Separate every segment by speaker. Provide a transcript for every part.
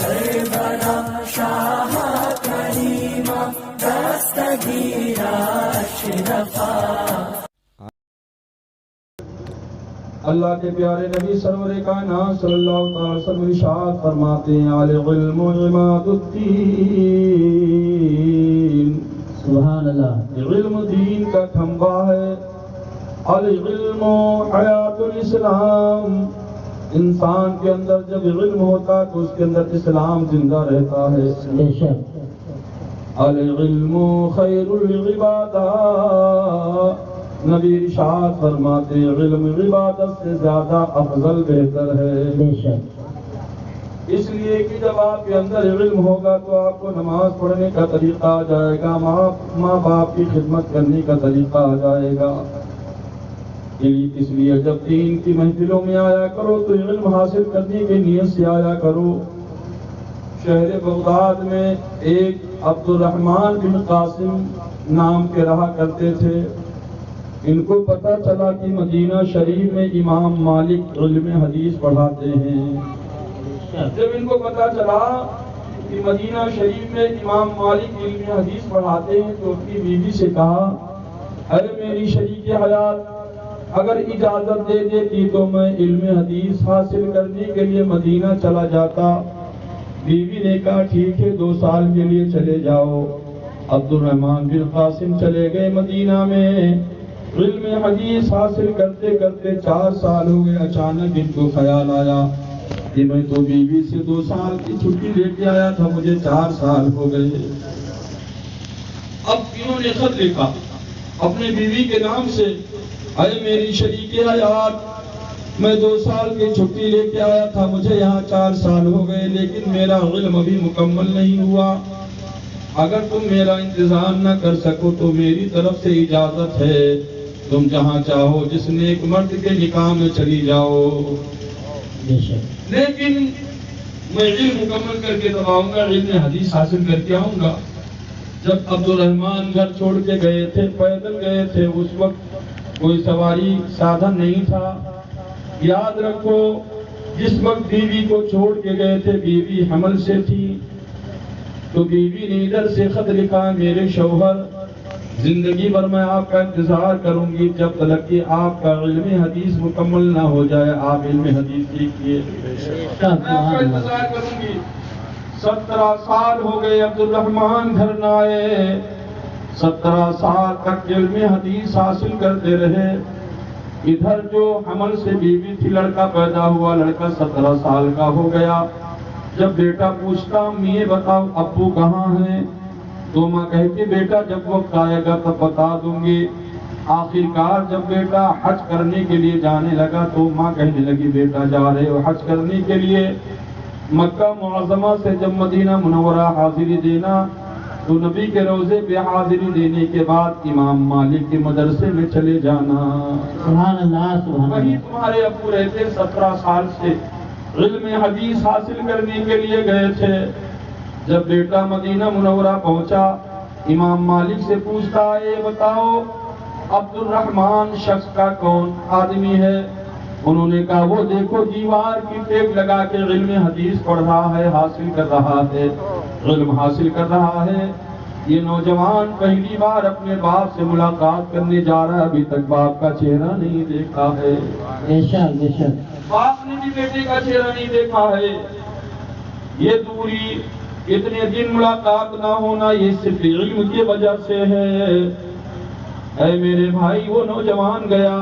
Speaker 1: کربلا شاہ کریمہ دستگیرہ اشرفا۔
Speaker 2: اللہ کے پیارے نبی سرور کائنات صلی اللہ تعالی وسلم ارشاد فرماتے ہیں العلم عماد الدین،
Speaker 3: سبحان اللہ۔
Speaker 2: علم دین کا کھمبا ہے، العلم حیات الاسلام، انسان کے اندر جب علم ہوتا ہے تو اس کے اندر اسلام زندہ رہتا ہے۔
Speaker 3: بے شک۔
Speaker 2: العلم خیر العبادات، نبی ارشاد فرماتے ہیں علم عبادت سے زیادہ افضل بہتر ہے۔
Speaker 3: بے شک۔
Speaker 2: اس لیے کہ جب آپ کے اندر علم ہوگا تو آپ کو نماز پڑھنے کا طریقہ آ جائے گا، ماں باپ کی خدمت کرنے کا طریقہ آ جائے گا۔ اس لیے جب دین کی محفلوں میں آیا کرو تو علم حاصل کرنے کی نیت سے آیا کرو۔ شہر بغداد میں ایک عبد الرحمن بن قاسم نام کے رہا کرتے تھے۔ ان کو پتہ چلا کہ مدینہ شریف میں امام مالک علم حدیث پڑھاتے ہیں۔ جب ان کو پتہ چلا کہ مدینہ شریف میں امام مالک علم حدیث پڑھاتے ہیں تو اپنی بیوی سے کہا اے میری شریک حیات، اگر اجازت دے دیتی تو میں علم حدیث حاصل کرنے کے لیے مدینہ چلا جاتا۔ بیوی نے کہا ٹھیک ہے 2 سال کے لیے چلے جاؤ۔ عبد الرحمن بن قاسم چلے گئے مدینہ میں، علم حدیث حاصل کرتے کرتے 4 سال ہو گئے۔ اچانک ان کو خیال آیا کہ میں تو بیوی سے 2 سال کی چھٹی لے کے آیا تھا، مجھے 4 سال ہو گئے۔ اب انہوں نے خط لکھا اپنے بیوی کے نام سے، اے میری شریک حیات، میں 2 سال کی چھٹی لے کے آیا تھا، مجھے یہاں 4 سال ہو گئے، لیکن میرا علم ابھی مکمل نہیں ہوا۔ اگر تم میرا انتظام نہ کر سکو تو میری طرف سے اجازت ہے، تم جہاں چاہو جس نیک مرد کے نکاح میں چلی جاؤ، لیکن میں علم مکمل کر کے تب آؤں گا، علم حدیث حاصل کر کے آؤں گا۔ جب عبد الرحمن گھر چھوڑ کے گئے تھے، پیدل گئے تھے، اس وقت کوئی سواری سادھن نہیں تھا۔ یاد رکھو جس وقت بیوی کو چھوڑ کے گئے تھے بیوی حمل سے تھی، تو بیوی نے ادھر سے خط لکھا میرے شوہر، زندگی بھر میں آپ کا انتظار کروں گی جب تک کہ آپ کا علم حدیث مکمل نہ ہو جائے، آپ علم حدیث سیکھیے، میں آپ کا انتظار کروں گی۔ 17 سال ہو گئے عبد الرحمن گھر نہ آئے، 17 سال تک علم حدیث حاصل کرتے رہے۔ ادھر جو حمل سے بیوی تھی، لڑکا پیدا ہوا، لڑکا 17 سال کا ہو گیا۔ جب بیٹا پوچھتا امی یہ بتاؤ ابو کہاں ہیں، تو ماں کہتی بیٹا جب وقت آئے گا تب بتا دوں گی۔ آخر کار جب بیٹا حج کرنے کے لیے جانے لگا تو ماں کہنے لگی بیٹا جا رہے ہو حج کرنے کے لیے؟ مکہ معظمہ سے جب مدینہ منورہ حاضری دینا تو نبی کے روضے پہ حاضری دینے کے بعد امام مالک کے مدرسے میں چلے جانا۔
Speaker 3: سبحان اللہ، سبحان
Speaker 2: وہی
Speaker 3: اللہ۔
Speaker 2: تمہارے ابو رہتے 17 سال سے علم حدیث حاصل کرنے کے لیے گئے تھے۔ جب بیٹا مدینہ منورہ پہنچا، امام مالک سے پوچھتا ہے بتاؤ عبد الرحمن شخص کا کون آدمی ہے؟ انہوں نے کہا وہ دیکھو دیوار کی ٹیک لگا کے علم حدیث پڑھ رہا ہے، حاصل کر رہا ہے، علم حاصل کر رہا ہے۔ یہ نوجوان پہلی بار اپنے باپ سے ملاقات کرنے جا رہا ہے، ابھی تک باپ کا چہرہ نہیں دیکھا ہے،
Speaker 3: بے شک بے شک۔
Speaker 2: باپ نے بھی بیٹے کا چہرہ نہیں دیکھا ہے۔ یہ دوری، اتنے دن ملاقات نہ ہونا، یہ صرف علم کی وجہ سے ہے۔ اے میرے بھائی، وہ نوجوان گیا،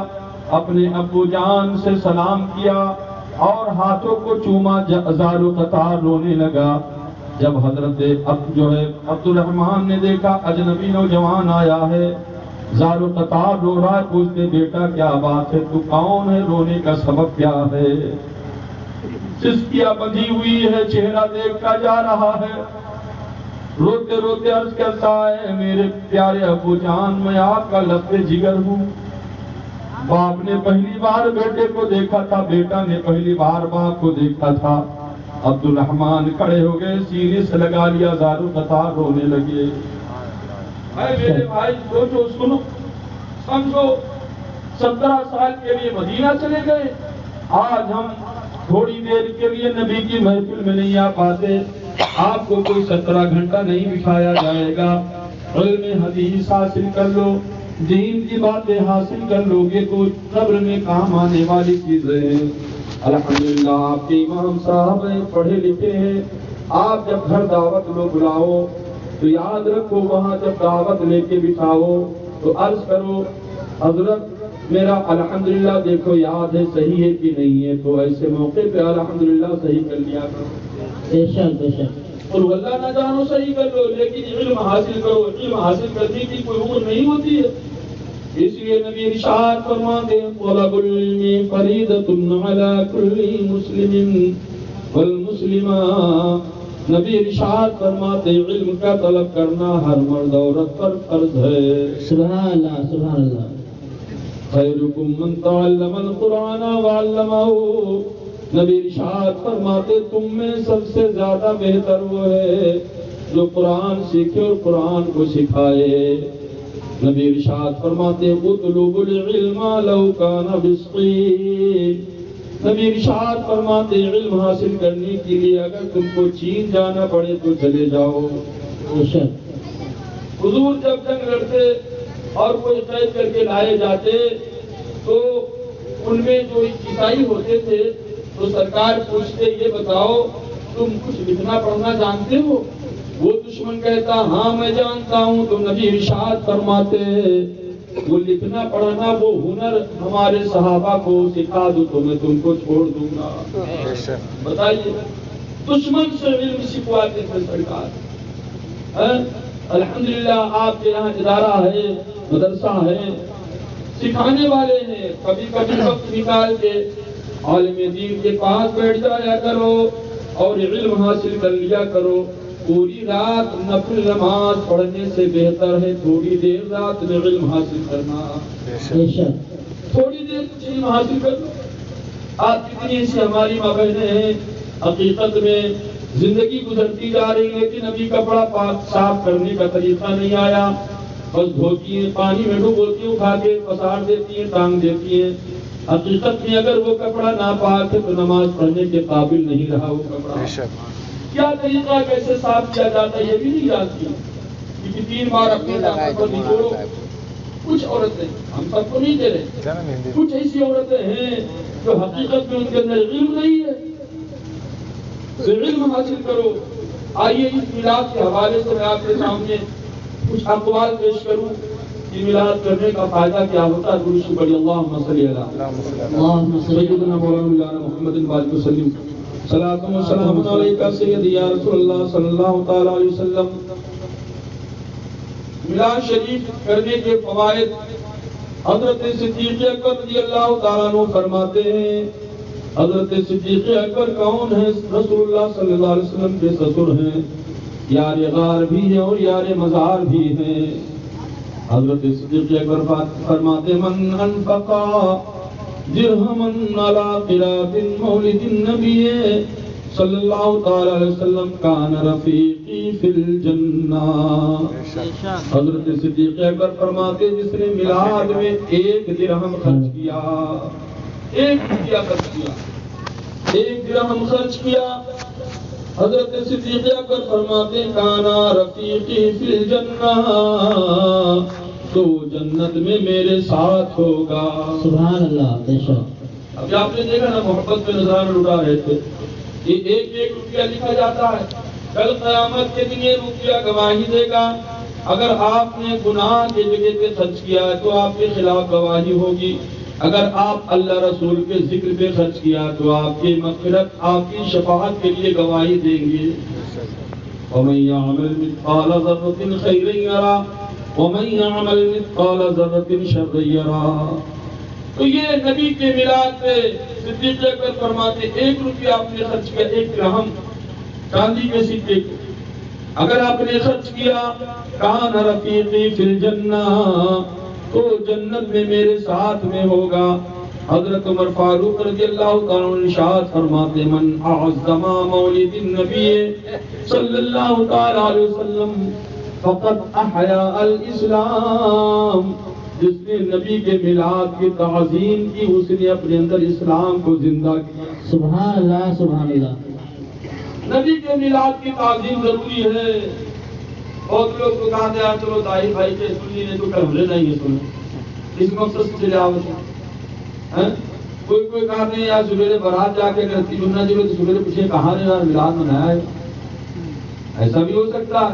Speaker 2: اپنے ابو جان سے سلام کیا اور ہاتھوں کو چوما، زار و قطار رونے لگا۔ جب حضرت عبد الرحمن نے دیکھا اجنبی نوجوان آیا ہے، زار و قطار رو رہا ہے، پوچھتے بیٹا کیا بات ہے، تو کون ہے، رونے کا سبب کیا ہے؟ چسکیاں بندھی ہوئی ہے، چہرہ دیکھتا جا رہا ہے، روتے روتے عرض کرتا ہے میرے پیارے ابو جان میں آپ کا لب جگر ہوں۔ باپ نے پہلی بار بیٹے کو دیکھا تھا، بیٹا نے پہلی بار باپ کو دیکھا تھا۔ عبد الرحمن کھڑے ہو گئے، سینے سے لگا لیا، زار و قطار رونے لگے۔ اے میرے بھائی سوچو، سنو، سمجھو، 17 سال کے لیے مدینہ چلے گئے، آج ہم تھوڑی دیر کے لیے نبی کی محفل میں نہیں آ پاتے، آپ کو کوئی 17 گھنٹہ نہیں بٹھایا جائے گا۔ علم حدیث حاصل کر لو، دین کی باتیں حاصل کر لو گے تو قبر میں کام آنے والی چیزیں ہیں۔ الحمدللہ آپ کے امام صاحب ہیں، پڑھے لکھے ہیں۔ آپ جب گھر دعوت لو بلاؤ تو یاد رکھو، وہاں جب دعوت لے کے بٹھاؤ تو عرض کرو حضرت میرا الحمدللہ دیکھو یاد ہے صحیح ہے کہ نہیں ہے، تو ایسے موقع پہ الحمدللہ صحیح کر لیا کرو۔
Speaker 3: بے شک بے شک۔
Speaker 2: اور واللہ نہ جانو صحیح کر لو، لیکن علم حاصل کرو۔ علم حاصل کرنے کی کوئی عمر نہیں ہوتی ہے، اس لیے نبی ارشاد فرماتے ہیں طلب العلم فریضۃ علی کل مسلم والمسلمہ۔ نبی ارشاد فرماتے ہیں علم کا طلب کرنا ہر مرد عورت پر فرض ہے۔
Speaker 3: سبحان اللہ سبحان اللہ۔
Speaker 2: خیرکم من تعلم القرآن وعلمہ۔ نبی ارشاد فرماتے تم میں سب سے زیادہ بہتر وہ ہے جو قرآن سیکھے اور قرآن کو سکھائے۔ نبی ارشاد فرماتے اطلبوا العلم لو کان بسقین۔ نبی ارشاد فرماتے علم حاصل کرنے کے لیے اگر تم کو چین جانا پڑے تو چلے جاؤ۔
Speaker 3: بے شک۔
Speaker 2: حضور جب جنگ لڑتے اور کوئی قید کر کے لائے جاتے تو ان میں جو عیسائی ہوتے تھے تو سرکار پوچھتے یہ بتاؤ تم کچھ لکھنا پڑھنا جانتے ہو؟ وہ دشمن کہتا ہاں میں جانتا ہوں، تو نبی ارشاد فرماتے وہ لکھنا پڑھنا وہ ہنر ہمارے صحابہ کو سکھا دو تو میں تم کو چھوڑ دوں گا۔ بتائیے دشمن سے علم سکھواتے تھے سرکار۔ الحمدللہ آپ کے یہاں ادارہ ہے، مدرسہ ہے، سکھانے والے ہیں، کبھی کبھی وقت نکال کے عالم دین کے پاس بیٹھ جایا کرو اور علم حاصل کر لیا کرو۔ پوری رات نفل نماز پڑھنے سے بہتر ہے تھوڑی دیر رات میں علم حاصل کرنا۔
Speaker 3: بے شک۔
Speaker 2: تھوڑی دیر کچھ علم حاصل کر لو۔ آج کتنی ایسی ہماری ماں بہنیں ہیں حقیقت میں زندگی گزرتی جا رہی لیکن ابھی کپڑا پاک صاف کرنے کا طریقہ نہیں آیا، بس دھوتی ہیں، پانی میں ڈبوتی ہیں، اٹھا کے پسار دیتی ہیں، ٹانگ دیتی ہیں۔ حقیقت میں اگر وہ کپڑا ناپاک ہے تو نماز پڑھنے کے قابل نہیں رہا وہ کپڑا۔ کیا طریقہ کیسے صاف کیا جاتا ہے یہ بھی نہیں جانتی، کیونکہ 3 بار اپنے دامن کو نچوڑو۔ کچھ عورتیں، ہم سب کو نہیں دے رہے، کچھ ایسی عورتیں ہیں جو حقیقت میں ان کے اندر علم نہیں ہے، تو علم حاصل کرو۔ آئیے اس میلاد کے حوالے سے میں آپ کے سامنے کچھ اقوال پیش کروں کہ میلاد کرنے کا فائدہ کیا ہوتا ہے۔ درود پڑھیے اللہم صلی علی سیدنا مولانا محمد وآلہ وسلم۔ صلاۃ و سلام علیکہ سیدی یا رسول اللہ صلی اللہ تعالی علیہ وسلم۔ میلاد شریف کرنے کے فوائد حضرت صدیق اکبر رضی اللہ تعالیٰ عنہ فرماتے ہیں۔ حضرت صدیق اکبر کون ہیں؟ رسول اللہ صلی اللہ علیہ وسلم کے سسر ہیں، یار غار بھی ہیں اور یار مزار بھی ہیں۔ حضرت صدیق اکبر فرماتے من انفقا درہمن علی قرات مولد النبی صلی اللہ تعالی علیہ وسلم کان رفیقی فی الجنہ۔ حضرت صدیق اکبر فرماتے جس نے میلاد میں 1 درہم خرچ کیا، 1 روپیہ خرچ کیا، 1 درہم خرچ کیا، حضرت صدیق اکبر فرماتے کانا رفیقی فی الجنہ، تو جنت میں میرے ساتھ ہوگا۔
Speaker 3: سبحان اللہ۔ بے شک۔
Speaker 2: ابھی آپ نے دیکھا نا محبت میں نظرانہ لٹا رہے تھے، یہ 1 روپیہ لکھا جاتا ہے، کل قیامت کے دن یہ روپیہ گواہی دے گا۔ اگر آپ نے گناہ کی جگہ پہ خرچ کیا ہے تو آپ کے خلاف گواہی ہوگی، اگر آپ اللہ رسول کے ذکر پہ خرچ کیا تو آپ کی مغفرت، آپ کی شفاعت کے لیے گواہی دیں گے۔ وَمَن يَعْمَلْ مِثْقَالَ ذَرَّةٍ خَيْرًا يَرَهُ وَمَن يَعْمَلْ مِثْقَالَ ذَرَّةٍ شَرًّا يَرَهُ۔ تو یہ نبی کے میلاد پہ صدیق اکبر فرماتے 1 روپیہ آپ نے خرچ کیا، 1 درہم چاندی کے سکے، اگر آپ نے خرچ کیا کان رفیقی فی الجنہ، تو جنت میں میرے ساتھ میں ہوگا۔ حضرت عمر فاروق رضی اللہ تعالیٰ عنہ ارشاد فرماتے من اعظم مولد النبی صلی اللہ تعالیٰ علیہ وسلم فقد احیا الاسلام۔ جس نے نبی کے میلاد کی تعظیم کی اس نے اپنے اندر اسلام کو زندہ کیا۔
Speaker 3: سبحان اللہ سبحان اللہ۔
Speaker 2: نبی کے میلاد کی تعظیم ضروری ہے۔ بہت لوگ تو کہتے ہیں چلو دائی بھائی کے سنی نے تو کل ہمیں نہیں ہے سنا، اس مقصد سے چلے آوت ہے۔ کوئی کہتے ہیں یار سبیرے برات جا کے اگر سننا چلو تو سبیرے پوچھے کہاں نے یار میلاد منایا ہے، ایسا بھی ہو سکتا ہے۔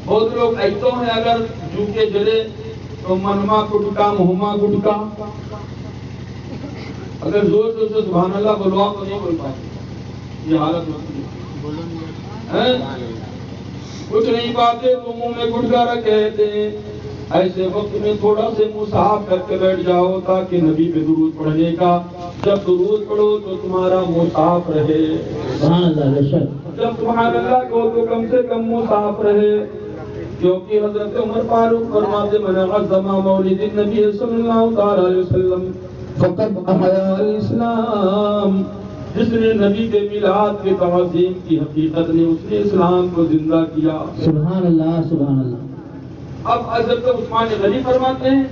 Speaker 2: بہت لوگ ایسو ہیں اگر جھوکے جلے تو منما گٹکا مہما گٹکا، اگر زور سے سبحان اللہ بلوا تو نہیں بول پائے، یہ حالت ہوتی ہے۔ کچھ نہیں پاتے تو منہ میں گٹکا رکھے تھے، ایسے وقت میں تھوڑا سے مصاحب کر کے بیٹھ جاؤ تاکہ نبی پہ درود پڑھنے کا، جب درود پڑھو تو تمہارا مصاحب رہے،
Speaker 3: سبحان اللہ بے شک۔
Speaker 2: جب سبحان اللہ کو تو کم سے کم مصاحب رہے، کیونکہ حضرت عمر فاروق فرماتے من عظم مولد النبی صلی اللہ تعالی علیہ وسلم فقد احیا الاسلام، جس نے نبی کے میلاد کے تعظیم کی حقیقت نے اس نے اسلام کو زندہ کیا۔
Speaker 3: سبحان اللہ سبحان اللہ۔
Speaker 2: اب حضرت عثمان غنی فرماتے ہیں،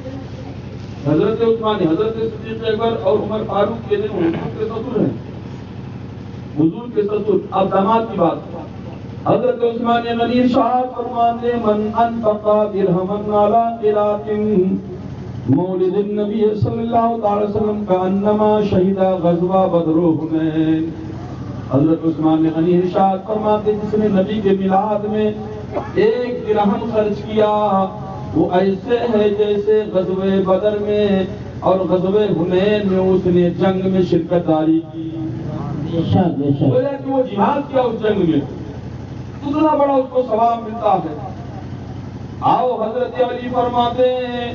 Speaker 2: حضرت عثمان حضرت صدیق اکبر اور عمر فاروق کے دن حضور کے سسر ہیں، حضور کے سسر، اب داماد کی بات۔ حضرت عثمان غنی ارشاد فرماتے من انفق درہما علی قراۃ مولد النبی صلی اللہ تعالی وسلم کانما شہد غزوہ بدر و حنین۔ حضرت عثمان غنی ارشاد فرماتے جس نے نبی کے میلاد میں 1 درہم خرچ کیا وہ ایسے ہے جیسے غزوہ بدر میں اور غزوہ حنین میں اس نے جنگ میں شرکت داری کی۔
Speaker 3: بے شک بے شک۔
Speaker 2: کہ وہ جہاد کیا اس جنگ میں اتنا بڑا اس کو ثواب ملتا ہے۔ آؤ حضرت علی فرماتے ہیں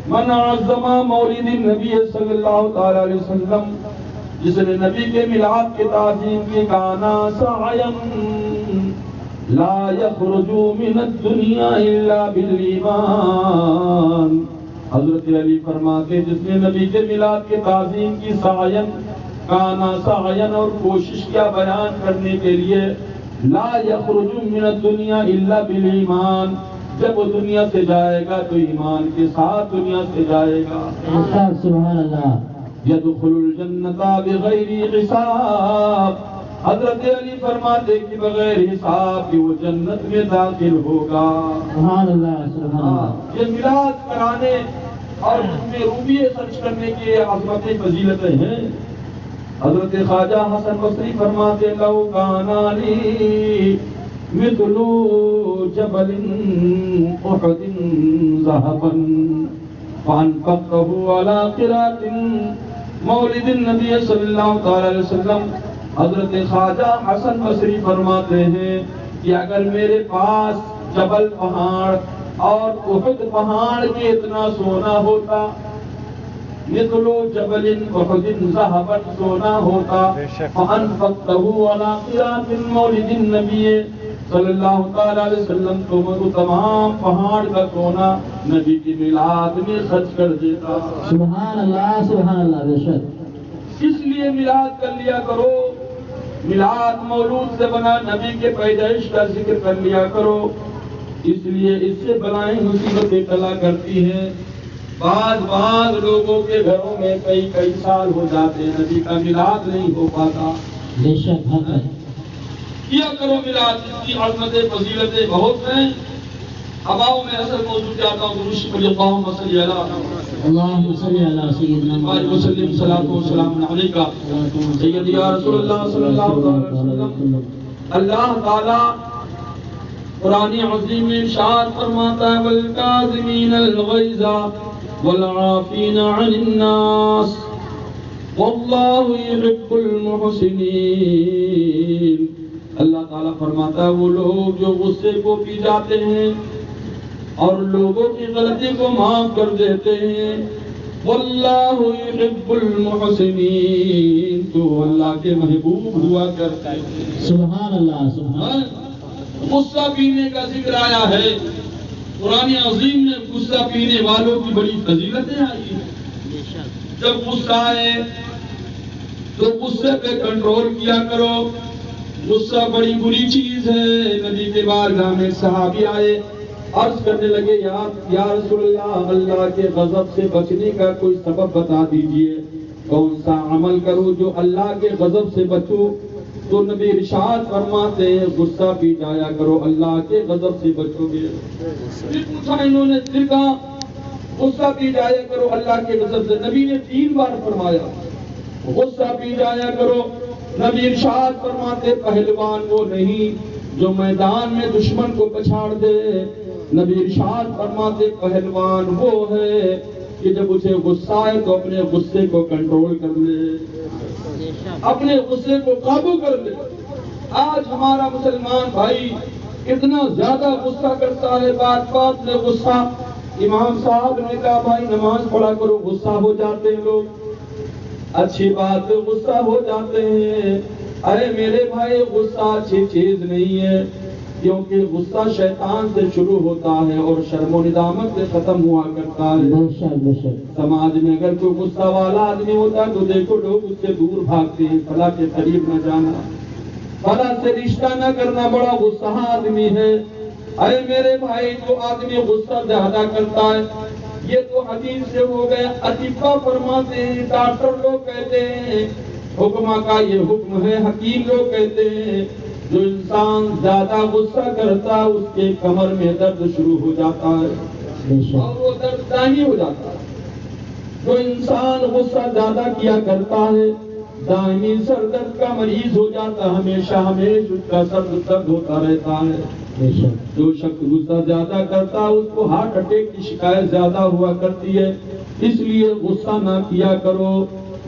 Speaker 2: من عظم مولد النبی صلی اللہ تعالی علیہ وسلم، جس نے نبی کے میلاد کی تعظیم کی کانا سعیا لا یخرج من الدنیا الا بالایمان۔ حضرت علی فرماتے جس نے نبی کے میلاد کی تعظیم کی سعیا کانا سعیا اور کوشش کیا بیان کرنے کے لیے لا یخرج من الدنیا الا بالایمان، جب وہ دنیا سے جائے گا تو ایمان کے ساتھ دنیا سے جائے گا۔
Speaker 3: سبحان اللہ۔
Speaker 2: یدخل الجنت بغیر حساب، حضرت علی فرماتے کہ بغیر حساب کی وہ جنت میں داخل ہوگا۔
Speaker 3: سبحان اللہ سبحان اللہ۔
Speaker 2: یہ میلاد کرانے اور اس میں روپیے خرچ کرنے کی عظمت فضیلتیں ہیں۔ حضرت خواجہ حسن بصری فرماتے لو کان لی مثل جبل احد ذهبا فانفقه على قراءة مولد النبی صلی اللہ تعالی علیہ وسلم۔ حضرت خواجہ حسن بصری فرماتے ہیں کہ اگر میرے پاس جبل پہاڑ اور احد پہاڑ کے اتنا سونا ہوتا، مثل جبل احد ذهبا سونا ہوتا، فانفقته على قراءة مولد النبی صلی اللہ تعالی علیہ وسلم، تو میں وہ تمام پہاڑ کا سونا نبی کی میلاد میں خرچ کر دیتا۔
Speaker 3: سبحان اللہ سبحان اللہ بے شک۔
Speaker 2: اس لیے میلاد کر لیا کرو، میلاد مولود سے بنا نبی کے پیدائش کا ذکر کر لیا کرو، اس لیے اس سے بلائیں مصیبتیں ٹلا کرتی ہیں۔ بعض لوگوں کے گھروں میں کئی سال ہو جاتے ہیں نبی کا میلاد نہیں ہو پاتا۔
Speaker 3: بے شک حق ہے۔
Speaker 2: کیا کرو میلاد، اس کی عظمتیں فضیلتیں بہت ہیں۔ اب آؤ میں اصل موضوع پہ آتا ہوں۔ درود پڑھیے اللہم صلی علی
Speaker 3: اللہم صلی علی سیدنا
Speaker 2: محمد وسلم صلاۃ و سلام علیک سیدی یا رسول اللہ صلی اللہ علیہ وسلم۔ اللہ تعالی قرآن عظیم میں ارشاد فرماتا ہے والکاظمین الغیظ والعافین عن الناس واللہ یحب المحسنین۔ اللہ تعالیٰ فرماتا ہے وہ لوگ جو غصے کو پی جاتے ہیں اور لوگوں کی غلطی کو معاف کر دیتے ہیں، واللہ یحب المحسنین، تو اللہ کے محبوب ہوا کرتے ہیں۔
Speaker 3: سبحان اللہ سبحان اللہ۔
Speaker 2: غصہ پینے کا ذکر آیا ہے قرآن عظیم میں، غصہ پینے والوں کی بڑی فضیلتیں آئی ہیں۔ جب غصہ آئے تو غصے پہ کنٹرول کیا کرو، غصہ بڑی بری چیز ہے۔ نبی کے بارگاہ میں صحابی آئے، عرض کرنے لگے یا رسول اللہ، اللہ کے غضب سے بچنے کا کوئی سبب بتا دیجئے، کون سا عمل کروں جو اللہ کے غضب سے بچوں؟ تو نبی ارشاد فرماتے ہیں غصہ پی جایا کرو، اللہ کے غضب سے بچو گے۔ پھر پوچھا انہوں نے، پھر کہا غصہ پی جایا کرو اللہ کے غضب سے۔ نبی نے 3 بار فرمایا غصہ پی جایا کرو۔ نبی ارشاد فرماتے پہلوان وہ نہیں جو میدان میں دشمن کو پچھاڑ دے، نبی ارشاد فرماتے پہلوان وہ ہے کہ جب اسے غصہ آئے تو اپنے غصے کو کنٹرول کر لے، اپنے غصے کو قابو کر لے۔ آج ہمارا مسلمان بھائی اتنا زیادہ غصہ کرتا ہے، بات بات میں غصہ۔ امام صاحب نے کہا بھائی نماز پڑھا کرو، غصہ ہو جاتے ہیں لوگ، اچھی بات غصہ ہو جاتے ہیں۔ ارے میرے بھائی غصہ اچھی چیز نہیں ہے، کیونکہ غصہ شیطان سے شروع ہوتا ہے اور شرم و ندامت سے ختم ہوا کرتا ہے۔ سماج میں اگر کوئی غصہ والا آدمی ہوتا ہے تو دیکھو لوگ اس سے دور بھاگتے ہیں، فلاں کے قریب نہ جانا، فلاں سے رشتہ نہ کرنا، بڑا غصہ آدمی ہے۔ ارے میرے بھائی جو آدمی غصہ زیادہ کرتا ہے، یہ تو حدیث سے ہو گیا۔ اطباء فرماتے ہیں، ڈاکٹر لوگ کہتے ہیں حکمہ کا یہ حکم ہے، حکیم لوگ کہتے ہیں جو انسان زیادہ غصہ کرتا ہے اس کے کمر میں درد شروع ہو جاتا ہے اور وہ درد دائمی ہو جاتا ہے۔ جو انسان غصہ زیادہ کیا کرتا ہے دائمی سر درد کا مریض ہو جاتا ہے، ہمیشہ اس کا سر درد ہوتا رہتا ہے۔ جو شخص غصہ زیادہ کرتا ہے اس کو ہارٹ اٹیک کی شکایت زیادہ ہوا کرتی ہے۔ اس لیے غصہ نہ کیا کرو،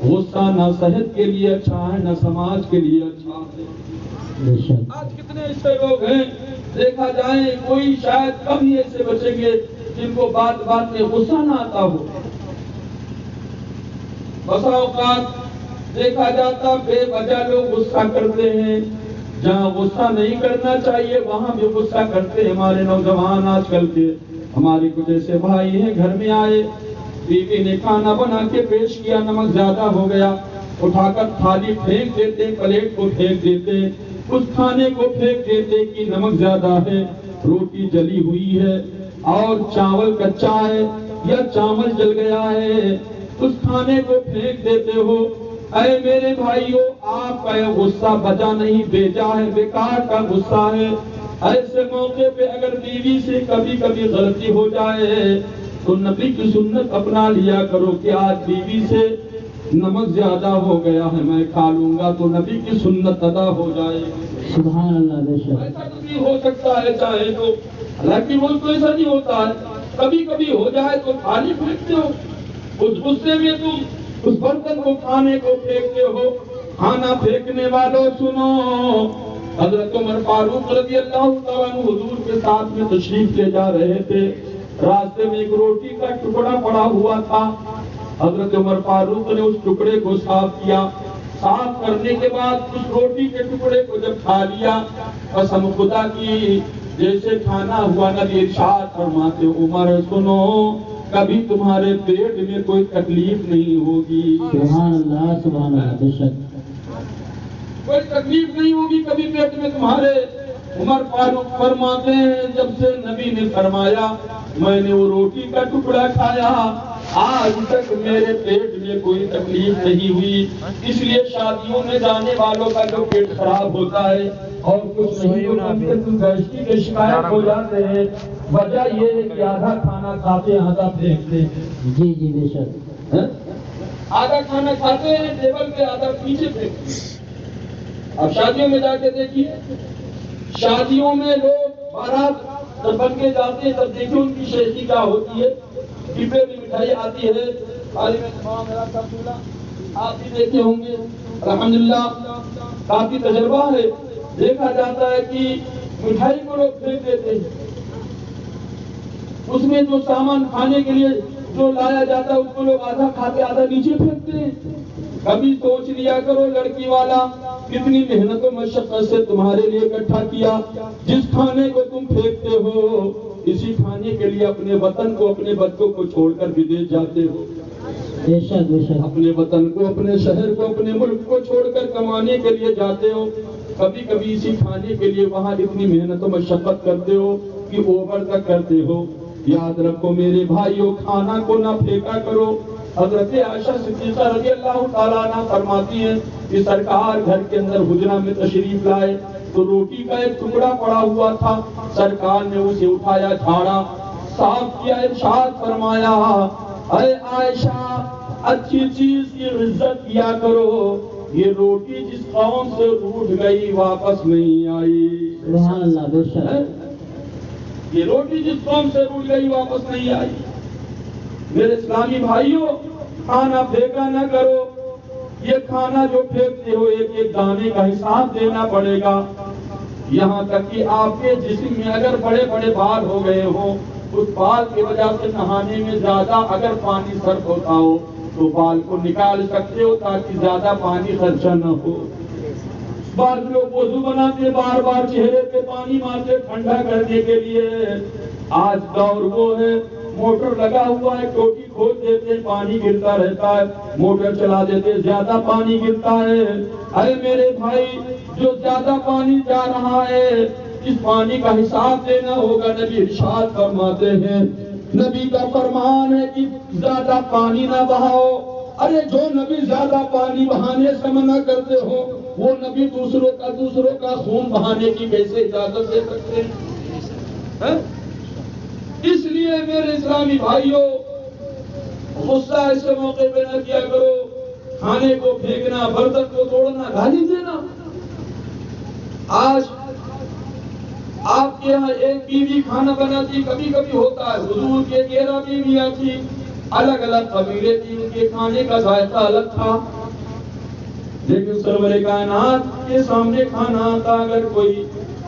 Speaker 2: غصہ نہ صحت کے لیے اچھا ہے نہ سماج کے لیے اچھا ہے۔ آج کتنے ایسے لوگ ہیں دیکھا جائے، کوئی شاید کم ہی ایسے بچیں گے جن کو بات بات میں غصہ نہ آتا ہو۔ بسا اوقات دیکھا جاتا بے وجہ لوگ غصہ کرتے ہیں، جہاں غصہ نہیں کرنا چاہیے وہاں بھی غصہ کرتے ہیں۔ ہمارے نوجوان آج کل کے، ہمارے کچھ ایسے بھائی ہیں، گھر میں آئے، بیوی نے کھانا بنا کے پیش کیا، نمک زیادہ ہو گیا، اٹھا کر تھالی پھینک دیتے، پلیٹ کو پھینک دیتے، اس کھانے کو پھینک دیتے کہ نمک زیادہ ہے، روٹی جلی ہوئی ہے اور چاول کچا ہے یا چاول جل گیا ہے، اس کھانے کو پھینک دیتے ہو۔ اے میرے بھائیو، آپ کا یہ غصہ بچا نہیں، بیجا ہے، بیکار کا غصہ ہے۔ ایسے موقع پہ اگر بیوی سے کبھی کبھی غلطی ہو جائے تو نبی کی سنت اپنا لیا کرو کہ آج بیوی سے نمک زیادہ ہو گیا ہے، میں کھا لوں گا تو نبی کی سنت ادا ہو جائے۔
Speaker 3: سبحان اللہ، بے شک
Speaker 2: ایسا کبھی ہو سکتا ہے چاہے تو، حالانکہ روز تو ایسا نہیں ہوتا ہے، کبھی کبھی ہو جائے تو تھالی پھینکتے ہو، اس غصے میں تم اس برتن کو کھانے کو پھینکتے ہو۔ کھانا پھینکنے والوں سنو، حضرت عمر فاروق رضی اللہ تعالیٰ عنہ حضور کے ساتھ میں تشریف لے جا رہے تھے، راستے میں ایک روٹی کا ٹکڑا پڑا ہوا تھا، حضرت عمر فاروق نے اس ٹکڑے کو صاف کیا، صاف کرنے کے بعد اس روٹی کے ٹکڑے کو جب کھا لیا، قسم خدا کی جیسے کھانا ہوا، نبی ارشاد فرماتے عمر سنو، کبھی تمہارے پیٹ میں کوئی تکلیف نہیں ہوگی،
Speaker 3: سبحان اللہ، سبحان اللہ، بے شک
Speaker 2: کوئی تکلیف نہیں ہوگی کبھی پیٹ میں تمہارے۔ عمر فاروق فرماتے ہیں جب سے نبی نے فرمایا میں نے وہ روٹی کا ٹکڑا کھایا، آج تک میرے پیٹ میں کوئی تکلیف نہیں ہوئی۔ اس لیے شادیوں میں جانے والوں کا جو پیٹ خراب ہوتا ہے اور کچھ نہیں گیسٹری کے شکایت ہو جاتے ہیں، وجہ یہ ہے کہ آدھا کھانا کھاتے آدھا پھینکتے ہیں۔
Speaker 3: جی جی بے شک،
Speaker 2: آدھا کھانا کھاتے ہیں ٹیبل پہ، آدھا پیچھے پھینکتے ہیں۔ اب شادیوں میں جا کے دیکھیے، شادیوں میں لوگ بارات جب بن کے جاتے ہیں تب دیکھیں ان کی شیخی کیا ہوتی ہے، ڈبے میں مٹھائی آتی ہے، آپ بھی دیکھے ہوں گے، الحمدللہ کافی تجربہ ہے، دیکھا جاتا ہے کہ مٹھائی کو لوگ پھینک دیتے ہیں، اس میں جو سامان کھانے کے لیے جو لایا جاتا ہے اس کو لوگ آدھا کھاتے آدھا نیچے پھینکتے ہیں۔ کبھی سوچ لیا کرو لڑکی والا کتنی محنت و مشقت سے تمہارے لیے اکٹھا کیا، جس کھانے کو تم پھینکتے ہو اسی کھانے کے لیے اپنے وطن کو اپنے بچوں کو چھوڑ کر بدیش جاتے ہو،
Speaker 3: بے شک بے شک،
Speaker 2: اپنے وطن کو اپنے شہر کو اپنے ملک کو چھوڑ کر کمانے کے لیے جاتے ہو، کبھی کبھی اسی کھانے کے لیے وہاں اتنی محنت و مشقت کرتے ہو کہ اوپر تک کرتے ہو. یاد رکھو میرے بھائیوں، کھانا کو نہ پھینکا کرو. حضرت عائشہ صدیقہ رضی اللہ تعالیٰ عنہ فرماتی ہیں کہ سرکار گھر کے اندر حجرہ میں تشریف لائے تو روٹی کا ایک ٹکڑا پڑا ہوا تھا. سرکار نے اسے اٹھایا، جھاڑا، صاف کیا، ارشاد فرمایا اے عائشہ اچھی چیز کی عزت کیا کرو. یہ روٹی جس قوم سے روٹھ گئی واپس نہیں آئی.
Speaker 3: سبحان اللہ، بے شک.
Speaker 2: یہ روٹی جس قوم سے روٹھ گئی واپس نہیں آئی. میرے اسلامی بھائیوں، کھانا پھینکا نہ کرو. یہ کھانا جو پھینکتے ہو ایک ایک دانے کا حساب دینا پڑے گا. یہاں تک کہ آپ کے جسم میں اگر بڑے بڑے بال ہو گئے ہوں، اس بال کی وجہ سے نہانے میں زیادہ اگر پانی صرف ہوتا ہو تو بال کو نکال سکتے ہو تاکہ زیادہ پانی خرچہ نہ ہو. بعض لوگ وضو بناتے بار بار چہرے پہ پانی مارتے ٹھنڈا کرنے کے لیے. آج دور وہ ہے موٹر لگا ہوا ہے، ٹوٹی کھول دیتے پانی گرتا رہتا ہے، موٹر چلا دیتے زیادہ پانی گرتا ہے. ارے میرے بھائی، جو زیادہ پانی جا رہا ہے اس پانی کا حساب دینا ہوگا. نبی ارشاد فرماتے ہیں، نبی کا فرمان ہے کہ زیادہ پانی نہ بہاؤ. ارے جو نبی زیادہ پانی بہانے سے منع کرتے ہو، وہ نبی دوسروں کا خون بہانے کی کیسے اجازت دے سکتے ہیں؟ اس لیے میرے اسلامی بھائیوں، غصہ اس موقع پہ نہ کیا کرو. کھانے کو پھینکنا، برتن کو توڑنا، گالی دینا. آج آپ کے یہاں ایک بیوی کھانا بناتی، کبھی کبھی ہوتا ہے حضور کے 11 بیویاں تھی، الگ الگ قبیلے تھی، ان کے کھانے کا ذائقہ الگ تھا. لیکن سرور کائنات کے سامنے کھانا آتا، اگر کوئی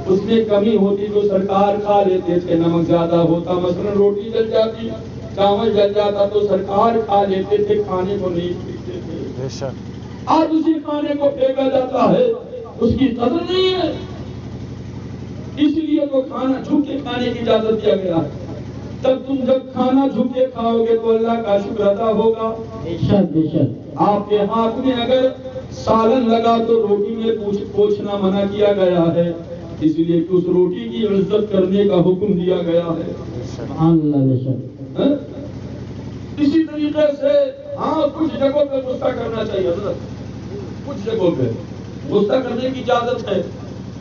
Speaker 2: اس میں کمی ہوتی تو سرکار کھا لیتے تھے. نمک زیادہ ہوتا، مثلا روٹی جل جاتی، چاول جل جاتا تو سرکار کھا لیتے تھے، کھانے کو نہیں پھینکتے تھے. آج اسی کھانے کو پھینکا جاتا ہے، اس کی قدر نہیں ہے. اس لیے تو کھانا جھک کے کھانے کی اجازت دیا گیا ہے. تم جب کھانا جھک کے کھاؤ گے تو اللہ کا شکر ادا ہوگا.
Speaker 3: بے شک، بے شک.
Speaker 2: آپ کے ہاتھ میں اگر سالن لگا تو روٹی میں پوچھنا منع کیا گیا ہے، اس لیے کہ اس روٹی کی عزت کرنے کا حکم دیا گیا ہے.
Speaker 3: سبحان اللہ، بے شک.
Speaker 2: اسی طریقے سے ہاں کچھ جگہوں پہ غصہ کرنا چاہیے حضرت، کچھ جگہوں پہ غصہ کرنے کی اجازت ہے.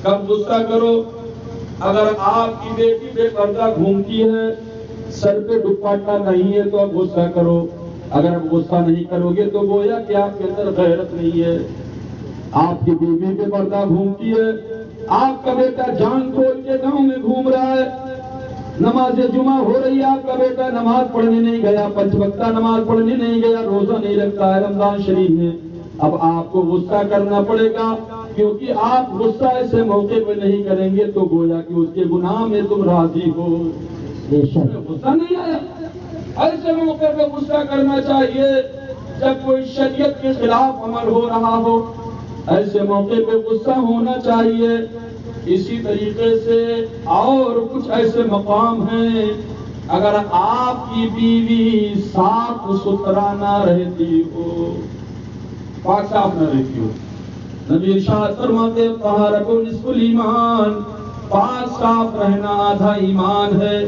Speaker 2: کب غصہ کرو؟ اگر آپ کی بیٹی بے پردہ گھومتی ہے، سر پہ دوپٹہ نہیں ہے تو آپ غصہ کرو. اگر آپ غصہ نہیں کرو گے تو گویا کہ آپ کے اندر غیرت نہیں ہے. آپ کی بیوی بے پردہ گھومتی ہے، آپ کا بیٹا جان کھول کے گاؤں میں گھوم رہا ہے، نماز جمعہ ہو رہی ہے، آپ کا بیٹا نماز پڑھنے نہیں گیا، 5 وقتہ نماز پڑھنے نہیں گیا، روزہ نہیں رکھتا ہے رمضان شریف میں. اب آپ کو غصہ کرنا پڑے گا، کیونکہ آپ غصہ ایسے موقع پہ نہیں کریں گے تو گویا کہ اس کے گناہ میں تم راضی ہو.
Speaker 3: بے شک.
Speaker 2: غصہ نہیں آیا. ایسے موقع پہ غصہ کرنا چاہیے جب کوئی شریعت کے خلاف عمل ہو رہا ہو، ایسے موقع پہ غصہ ہونا چاہیے. اسی طریقے سے اور کچھ ایسے مقام ہیں، اگر آپ کی بیوی صاف ستھرا نہ رہتی ہو، پاک صاف نہ رہتی ہو، نبی ارشاد فرماتے طہارت نصف الایمان، پاک صاف رہنا آدھا ایمان ہے.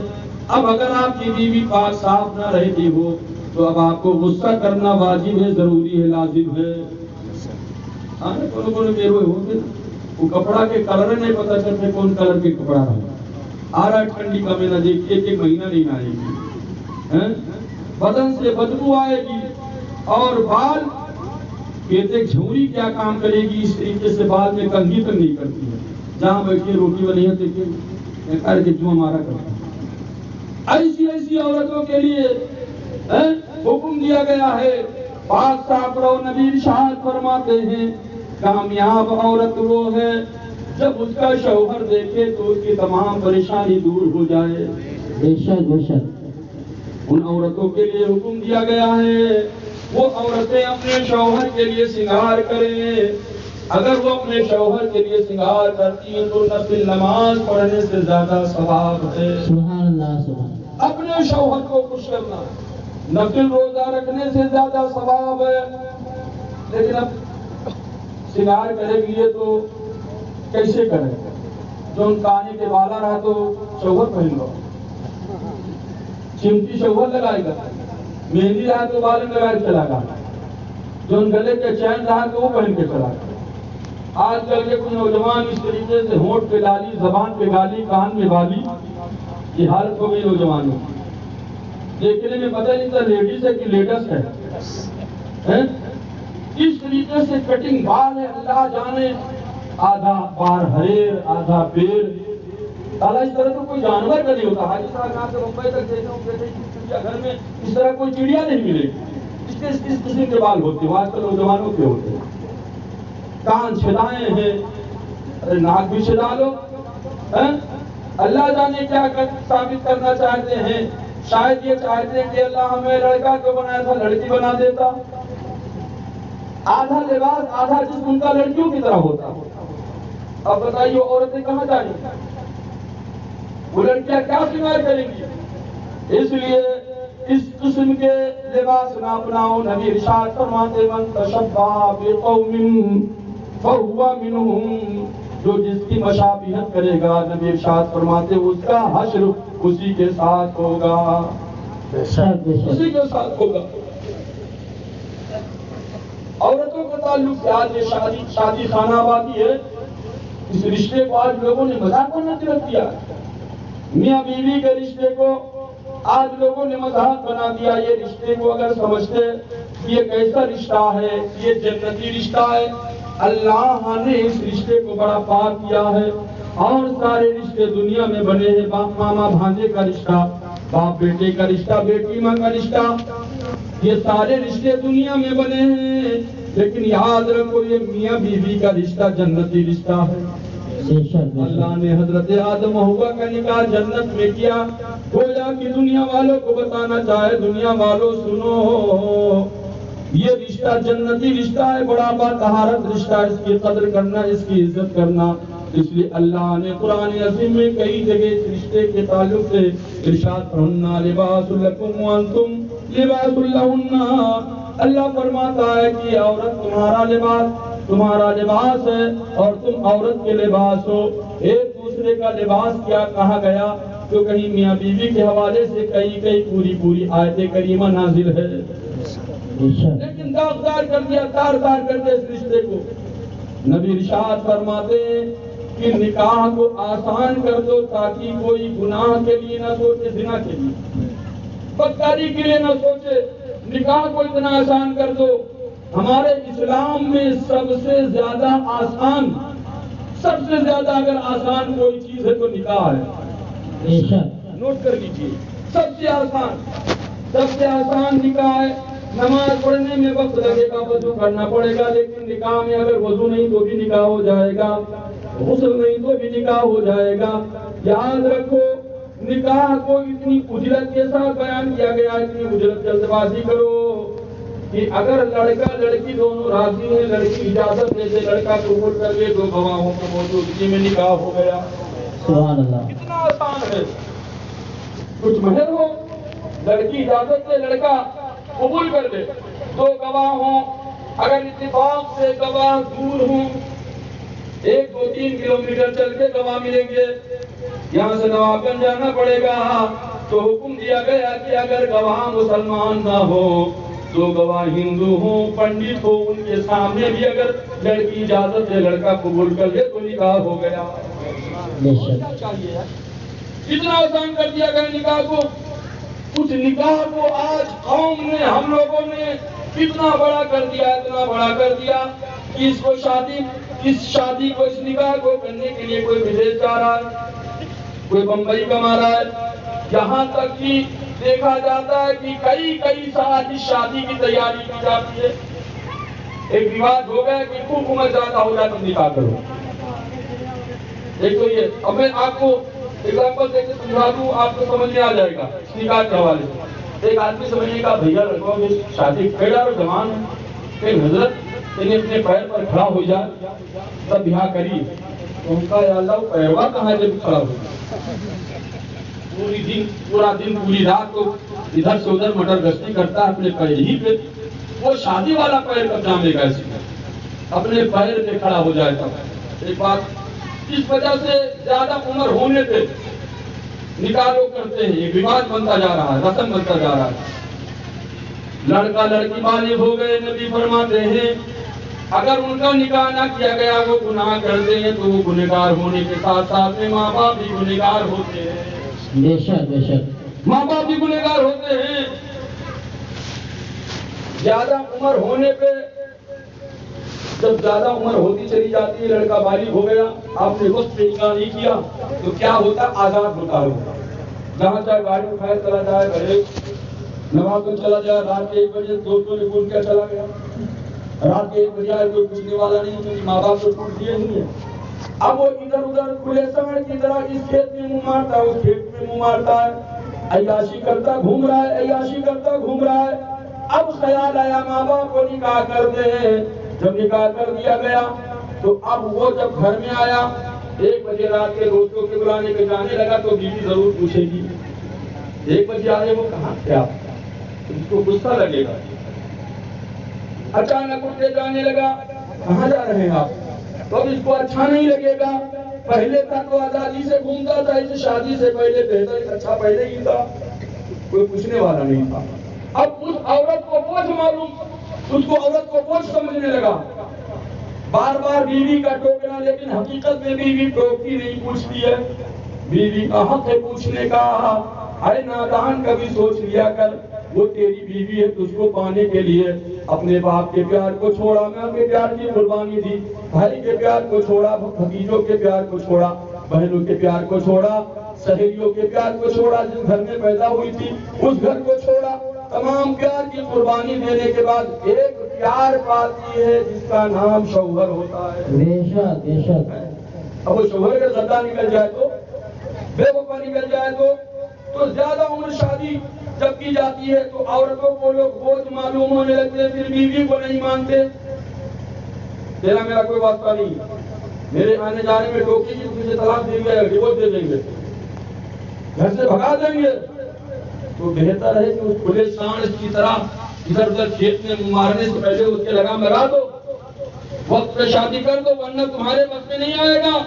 Speaker 2: اب اگر آپ کی بیوی پاک صاف نہ رہتی ہو تو اب آپ کو غصہ کرنا واجب ہے، ضروری ہے، لازم ہے. کون میرے ہوتے وہ کپڑا کے کلر نہیں پتا چلتے کون کلر کے کپڑا آ رہا ہے. ٹھنڈی کا مہینہ دیکھیے، ایک مہینہ نہیں آئے گی، بدن سے بدبو آئے گی. اور بال کہتے جھوری کیا کام کرے گی، اس طریقے سے بال میں کنگھی تک نہیں کرتی ہے. جہاں بیٹھیے روٹی بنی ہے دیکھیے کر کے جو ہمارا کرتا ہے. ایسی عورتوں کے لیے حکم دیا گیا ہے پاک صاف رہو. نبی ارشاد فرماتے ہیں کامیاب عورت وہ ہے جب اس کا شوہر دیکھے تو اس کی تمام پریشانی دور ہو جائے.
Speaker 3: بے شک، بے شک.
Speaker 2: ان عورتوں کے لیے حکم دیا گیا ہے وہ عورتیں اپنے شوہر کے لیے سنگار کریں. اگر وہ اپنے شوہر کے لیے سنگار کرتی ہیں تو نفل نماز پڑھنے سے زیادہ ثواب ہے.
Speaker 3: سبحان اللہ، سبحان.
Speaker 2: اپنے شوہر کو خوش کرنا نفل روزہ رکھنے سے زیادہ ثواب ہے. لیکن اب سنگار کرے گی تو کیسے کرے؟ جو کانے کے بالا رہا تو شوہر پہن لو، چمٹی شوہر لگائے گا، مہندی رہا تو بال لگا کے چلا گا، جو گلے کے چین رہا تو وہ پہن کے چلا گا۔ آج کل کے کچھ نوجوان اس طریقے سے ہونٹ پہ لالی، زبان پہ گالی، کان میں بالی، یہ حالت ہو گئی نوجوانوں کی۔ دیکھنے میں پتہ نہیں تھا لیڈیز ہے کہ لیڈس ہے، اس طریقے سے کٹنگ بال ہے، اللہ جانے، آدھا بار ہریر، آدھا پیر، تعالیٰ اس طرح تو کوئی جانور کا نہیں ہوتا۔ حاجی صاحب یہاں سے ممبئی تک دیکھا ہوں کہتے ہیں چڑیا گھر میں اس طرح کوئی چڑیا نہیں ملے گی، اس قسم کے بال ہوتے ہیں، آج کل نوجوانوں کے ہوتے ہیں۔ کان چھدائے ہیں، ارے ناک بھی چھدا لو، اللہ جانے کیا ثابت کرنا چاہتے ہیں۔ شاید یہ چاہتے ہیں کہ اللہ ہمیں لڑکا کیوں بنایا تھا لڑکی بنا دیتا۔ آدھا لباس آدھا جسم ان کا لڑکیوں کی طرح ہوتا۔ اب بتائیے عورتیں کہاں جائیں گی؟ وہ لڑکیاں کیا سنگار کریں گی؟ اس لیے اس قسم کے لباس نہ اپناؤ۔ نبی ارشاد فرماتے من تشبہ بقوم فہو منہم، جو جس کی مشابہت کرے گا، نبی ارشاد فرماتے اس کا حشر اسی کے ساتھ ہوگا، اسی کے ساتھ ہوگا۔ عورتوں کا تعلق کیا؟ یہ شادی خانہ آبادی ہے، اس رشتے کو آج لوگوں نے مذاق بنا کے رکھ دیا۔ میاں بیوی کے رشتے کو آج لوگوں نے مذاق بنا دیا۔ یہ رشتے کو اگر سمجھتے یہ کیسا رشتہ ہے، یہ جنتی رشتہ ہے، اللہ نے اس رشتے کو بڑا پاک کیا ہے۔ اور سارے رشتے دنیا میں بنے ہیں، باپ ماما بھانجے کا رشتہ، باپ بیٹے کا رشتہ، بیٹی ماں کا رشتہ، یہ سارے رشتے دنیا میں بنے ہیں، لیکن یاد رکھو یہ میاں بیوی کا رشتہ جنتی رشتہ ہے۔ اللہ نے حضرت آدم و حوا کا نکاح جنت میں کیا، گویا کہ دنیا والوں کو بتانا چاہے دنیا والوں سنو، یہ رشتہ جنتی رشتہ ہے، بڑا با طہارت رشتہ، اس کی قدر کرنا، اس کی عزت کرنا۔ اس لیے اللہ نے قرآن عظیم میں کئی جگہ اس رشتے کے تعلق سے ارشاد فرمایا لباس لکم وانتم لباس لہن، اللہ فرماتا ہے کہ عورت تمہارا لباس ہے اور تم عورت کے لباس ہو۔ ایک دوسرے کا لباس کیا کہا گیا تو کہیں میاں بیوی کے حوالے سے کئی پوری آیت کریمہ نازل ہے، لیکن داغدار کر دیا، تار کر دیا اس رشتے کو۔ نبی ارشاد فرماتے کہ نکاح کو آسان کر دو تاکہ کوئی گناہ کے لیے نہ سوچے، زنا کے لیے، بدکاری کے لیے نہ سوچے، نکاح کو اتنا آسان کر دو۔ ہمارے اسلام میں سب سے زیادہ اگر آسان کوئی چیز ہے تو نکاح ہے، نوٹ کر لیجیے، سب سے آسان نکاح ہے۔ نماز پڑھنے میں وقت لگے گا، وضو کرنا پڑے گا، لیکن نکاح میں اگر وضو نہیں تو بھی نکاح ہو جائے گا، غسل نہیں تو بھی نکاح ہو جائے گا۔ یاد رکھو نکاح کو اتنی اجرت کے ساتھ بیان کیا گیا، اتنی اجرت جلد بازی کرو کہ اگر لڑکا لڑکی دونوں راضی ہیں، لڑکی اجازت دے دے، لڑکا قبول کر لے، 2 گواہوں کی موجودگی میں نکاح ہو گیا۔
Speaker 3: سبحان اللہ،
Speaker 2: کتنا آسان ہے۔ کچھ مہر ہو، لڑکی اجازت دے، لڑکا قبول کر لے، 2 گواہ ہوں، اگر اتفاق سے گواہ دور ہوں، 1-2-3 کلومیٹر چل کے گواہ ملیں گے، یہاں سے نوابگنج جانا پڑے گا، تو حکم دیا گیا کہ اگر گواہ مسلمان نہ ہو، 2 گواہ ہندو ہوں، پنڈت ہو، ان کے سامنے بھی اگر لڑکی اجازت دے، لڑکا قبول کر لے تو نکاح ہو گیا۔ کیا چاہیے؟ اتنا آسان کر دیا گیا نکاح کو۔ اس نکاح کو آج قوم نے، ہم لوگوں نے اتنا بڑا کر دیا کہ اس شادی کو، اس نکاح کو کرنے کے لیے کوئی بدیش جا رہا ہے، کوئی بمبئی کما رہا ہے، یہاں تک کہ دیکھا جاتا ہے کہ کئی سال اس شادی کی تیاری کی جاتی ہے۔ ایک رواج ہو گیا کہ خوب عمر زیادہ ہو جائے تم نکاح کرو۔ دیکھو یہ، اب میں آپ کو ایگزامپل دے کے سمجھا دوں، آپ کو سمجھ میں آ جائے گا اس نکاح کے حوالے سے۔ ایک آدمی سمجھے گا بھیا لڑکوں کی شادی پیڑا جوان ہے، ایک حضرت انہیں اپنے پیر پر کھڑا ہو جائے تب بیاہ کری، تو ان کا یا اللہ پیروا کہاں ہے جب کھڑا ہو پورا دن پوری رات کو ادھر سے ادھر مٹر گشتی کرتا ہے اپنے پیر ہی پہ، وہ شادی والا پیر کب جامے گا؟ اسی میں اپنے پیر پہ کھڑا ہو جائے تب۔ ایک بات اس وجہ سے زیادہ عمر ہونے پہ نکاح لوگ کرتے ہیں، ایک رواج بنتا جا رہا ہے، رسم بنتا جا رہا ہے۔ لڑکا لڑکی بالغ ہو گئے، نبی فرماتے ہیں اگر ان کا نکاح نہ کیا گیا وہ گناہ کرتے ہیں تو وہ گنہگار ہونے کے ساتھ ساتھ میں ماں باپ بھی گنہگار ہوتے ہیں۔
Speaker 3: بے شک بے شک،
Speaker 2: ماں باپ بھی گنہگار ہوتے ہیں۔ زیادہ عمر ہونے پہ جب زیادہ عمر ہوتی چلی جاتی ہے، لڑکا بالغ ہو گیا، آپ نے وقت پہ نکاح نہیں کیا تو کیا ہوتا؟ آزاد ہوتا ہے، جہاں چاہے گاڑی اٹھائے چلا جائے، گھر نماز میں چلا جائے، رات کے 1 بجے دوستوں نے بول کیا چلا گیا، رات کے 1 بجے آئے کوئی پوچھنے والا نہیں، کیونکہ ماں باپ تو ٹوٹ دیے نہیں ہے۔ اب وہ ادھر ادھر کھلے سڑک کی طرح اس کھیت میں منہ مارتا ہے، اس کھیت میں منہ مارتا ہے، عیاشی کرتا گھوم رہا ہے، عیاشی کرتا گھوم رہا ہے۔ اب خیال آیا ماں باپ کو نکاح کر دے، جب نکاح کر دیا گیا تو اب وہ جب گھر میں آیا 1 بجے رات کے دوستوں کے بلانے پہ جانے لگا تو بیوی ضرور پوچھے گی 1 بجے آئے وہ کہاں تھے آپ، اس کو غصہ لگے گا۔ اچانک اٹھ کے جانے لگا، کہاں جا رہے ہیں آپ، تو اب اس کو اچھا نہیں لگے گا۔ پہلے تک تو آزادی سے گھومتا تھا، اس شادی سے پہلے بہتر اچھا پہلے ہی تھا، کوئی پوچھنے والا نہیں تھا۔ اب اس عورت کو بوجھ معلوم، اس کو عورت کو بوجھ سمجھنے لگا، بار بار بیوی کا ٹوکنا، لیکن حقیقت میں بیوی ٹوکتی نہیں، پوچھتی ہے۔ بیوی کا حق ہے پوچھنے کا، اے نادان کبھی سوچ لیا کر وہ تیری بیوی ہے، تجھ کو پانے کے لیے اپنے باپ کے پیار کو چھوڑا، ماں کے پیار کی قربانی دی، بھائی کے پیار کو چھوڑا، بھتیجوں کے پیار کو چھوڑا، بہنوں کے پیار کو چھوڑا، سہیلیوں کے پیار کو چھوڑا، جس گھر میں پیدا ہوئی تھی اس گھر کو چھوڑا۔ تمام پیار کی قربانی دینے کے بعد ایک پیار پاتی ہے جس کا نام شوہر ہوتا ہے۔
Speaker 3: بے شک بے شک،
Speaker 2: اب وہ شوہر کا زدہ نکل جائے تو، بے وفا نکل جائے تو زیادہ عمر شادی جب کی جاتی ہے تو عورتوں کو لوگ بوجھ معلوم ہونے لگتے ہیں، پھر بیوی کو نہیں مانتے۔ تیرا میرا کوئی واسطہ نہیں، میرے آنے جانے میں ٹوکی گی، تجھے طلاق دے گا، ڈیورس دے دیں گے، گھر سے بھگا دیں گے۔ تو بہتر ہے کہ اس کھلے سانس کی طرح ادھر ادھر کھیت میں مارنے سے پہلے اس کے لگام لگا دو، وقت پہ شادی کر دو، ورنہ تمہارے بس میں نہیں آئے گا۔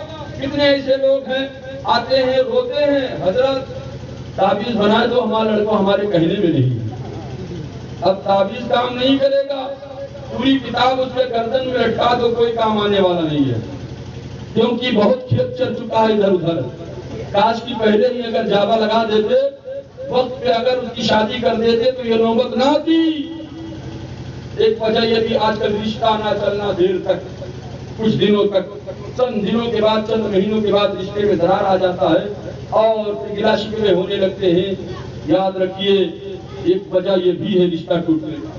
Speaker 2: کتنے ایسے لوگ ہیں آتے ہیں روتے ہیں، حضرت تعویذ بنا دو، ہمارا لڑکا ہمارے کہنے میں نہیں، اب تعویذ کام نہیں کرے گا، پوری کتاب اس پہ گردن میں لٹکا دو، کوئی کام آنے والا نہیں ہے، کیونکہ بہت کھیت چل چکا ہے ادھر ادھر۔ کاش کی پہلے ہی اگر جاوا لگا دیتے، وقت پہ اگر اس کی شادی کر دیتے تو یہ نوبت نہ آتی۔ ایک وجہ یہ بھی آج کل رشتہ نہ چلنا دیر تک، کچھ دنوں تک، چند دنوں کے بعد، چند مہینوں کے بعد رشتے میں درار آ جاتا ہے اور گلا شکوے ہونے لگتے ہیں۔ یاد رکھیے ایک وجہ یہ بھی ہے رشتہ ٹوٹنے کا،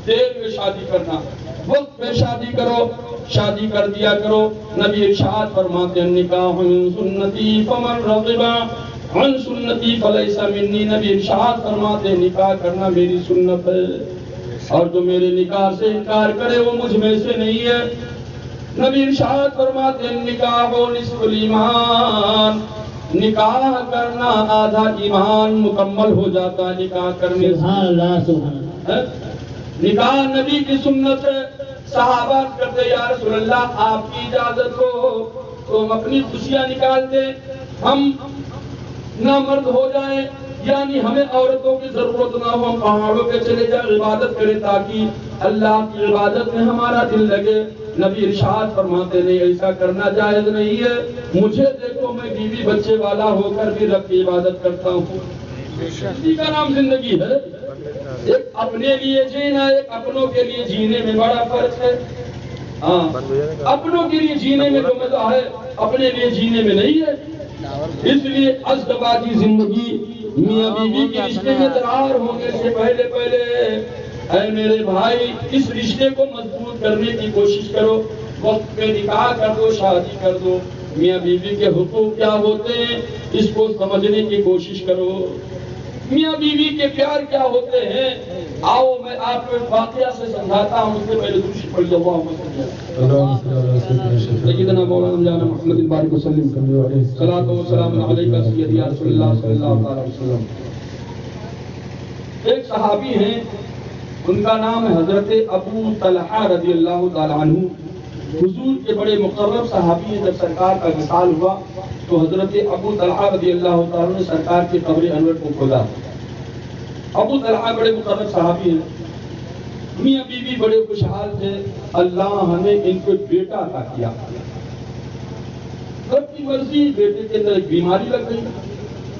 Speaker 2: دیر میں شادی کرنا، وقت پہ شادی کرو، شادی کر دیا کرو۔ نبی ارشاد فرماتے ہیں نکاح من سنتی فمن رغب عن سنتی فلیس منی، نبی ارشاد فرماتے ہیں نکاح کرنا میری سنت ہے، اور جو میرے نکاح سے انکار کرے وہ مجھ میں سے نہیں ہے۔ نبی ارشاد فرماتے ہیں نکاح نصف الایمان، نکاح کرنا آدھا ایمان مکمل ہو جاتا ہے نکاح کرنے سے۔
Speaker 3: سبحان اللہ سبحان اللہ۔
Speaker 2: نکاح نبی کی سنت ہے۔ صحابہ کرتے یا رسول اللہ آپ کی اجازت ہو تو ہم اپنی خوشیاں نکال دیں، ہم نہ مرد ہو جائیں، یعنی ہمیں عورتوں کی ضرورت نہ ہو، ہم پہاڑوں پہ چلے جائیں، عبادت کریں تاکہ اللہ کی عبادت میں ہمارا دل لگے۔ نبی ارشاد فرماتے نہیں ایسا کرنا جائز نہیں ہے، مجھے دیکھو میں بیوی بچے والا ہو کر بھی رب کی عبادت کرتا ہوں، اسی کا نام زندگی ہے۔ ایک اپنے لیے جینا، ایک اپنوں کے لیے جینے میں بڑا فرق ہے۔ ہاں، اپنوں کے لیے جینے میں جو مزہ ہے اپنے لیے جینے میں نہیں ہے۔ اس لیے ازدواجی زندگی میاں بیوی کے رشتے میں درار ہونے سے پہلے اے میرے بھائی اس رشتے کو مضبوط کرنے کی کوشش کرو، وقت پہ نکاح کر دو، شادی کر دو، میاں بیوی کے حقوق کیا ہوتے ہیں اس کو سمجھنے کی کوشش کرو، میاں بیوی کے پیار کیا ہوتے ہیں۔ آؤ میں آپ کو ایک واقعہ سے سمجھاتا ہوں، اس سے پہلے دوسری پڑھ لو۔ سیدنا مولانا جانا محمد بارک وسلم صلاۃ و سلام علیکہ سیدی یا رسول اللہ صلی اللہ علیہ وسلم۔ ایک صحابی ہیں، ان کا نام ہے حضرت ابو طلحہ رضی اللہ تعالی عنہ۔ حضور کے بڑے مقرب صحابی ہیں، جب سرکار کا وصال ہوا تو حضرت ابو طلحہ رضی اللہ تعالیٰ نے سرکار کی قبر انور کو کھودا۔ ابو طلحہ بڑے مقرب صحابی ہیں، میاں بیوی بڑے خوشحال تھے، اللہ نے ان کو ایک بیٹا عطا کیا۔ رب کی مرضی، بیٹے کے اندر ایک بیماری لگ گئی۔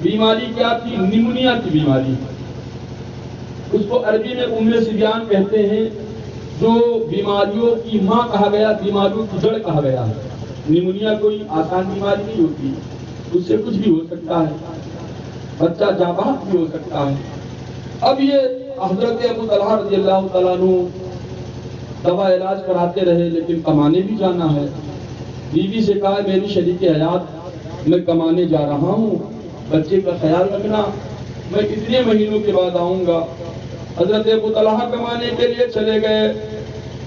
Speaker 2: بیماری کیا تھی؟ نیمونیا کی بیماری۔ اس کو عربی میں ام سبیان کہتے ہیں، جو بیماریوں کی ماں کہا گیا، بیماریوں کی جڑ کہا گیا۔ نیمونیا کوئی آسان بیماری نہیں ہوتی، اس سے کچھ بھی ہو سکتا ہے، بچہ جاں بھی ہو سکتا ہے۔ اب یہ حضرت ابو طلحہ رضی اللہ تعالیٰ عنہ دوا علاج کراتے رہے، لیکن کمانے بھی جانا ہے۔ بیوی سے کہا میری شریک حیات میں کمانے جا رہا ہوں، بچے کا خیال رکھنا، میں کتنے مہینوں کے بعد آؤں گا۔ حضرت ابو طلحہ کمانے کے لیے چلے گئے،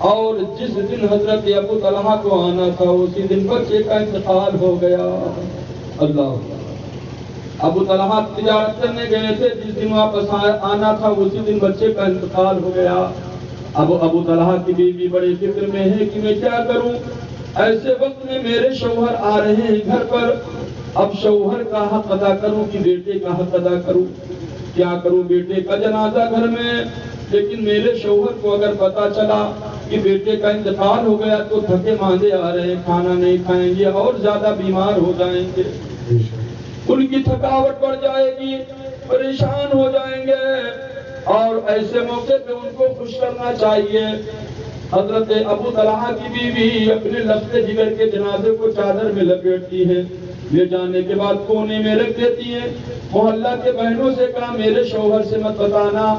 Speaker 2: اور جس دن حضرت ابو طلحہ کو آنا تھا اسی دن بچے کا انتقال ہو گیا۔ اللہ، ابو طلحہ تجارت کرنے گئے تھے، جس دن واپس آنا تھا اسی دن بچے کا انتقال ہو گیا۔ اب ابو طلحہ کی بیوی بڑے فکر میں ہے کہ میں کیا کروں، ایسے وقت میں میرے شوہر آ رہے ہیں گھر پر، اب شوہر کا حق ادا کروں کہ بیٹے کا حق ادا کروں؟ کیا کروں؟ بیٹے کا جنازہ گھر میں، لیکن میرے شوہر کو اگر پتا چلا کہ بیٹے کا انتقال ہو گیا تو تھکے ماندے آ رہے ہیں، کھانا نہیں کھائیں گے اور زیادہ بیمار ہو جائیں گے، ان کی تھکاوٹ بڑھ جائے گی، پریشان ہو جائیں گے، اور ایسے موقع پہ ان کو خوش کرنا چاہیے۔ حضرت ابو طلحہ کی بیوی اپنے لفظ جگر کے جنازے کو چادر میں لپیٹتی ہے، لے جانے کے بعد کونے میں رکھ دیتی ہیں، محلہ کے بہنوں سے کہا میرے شوہر سے مت بتانا،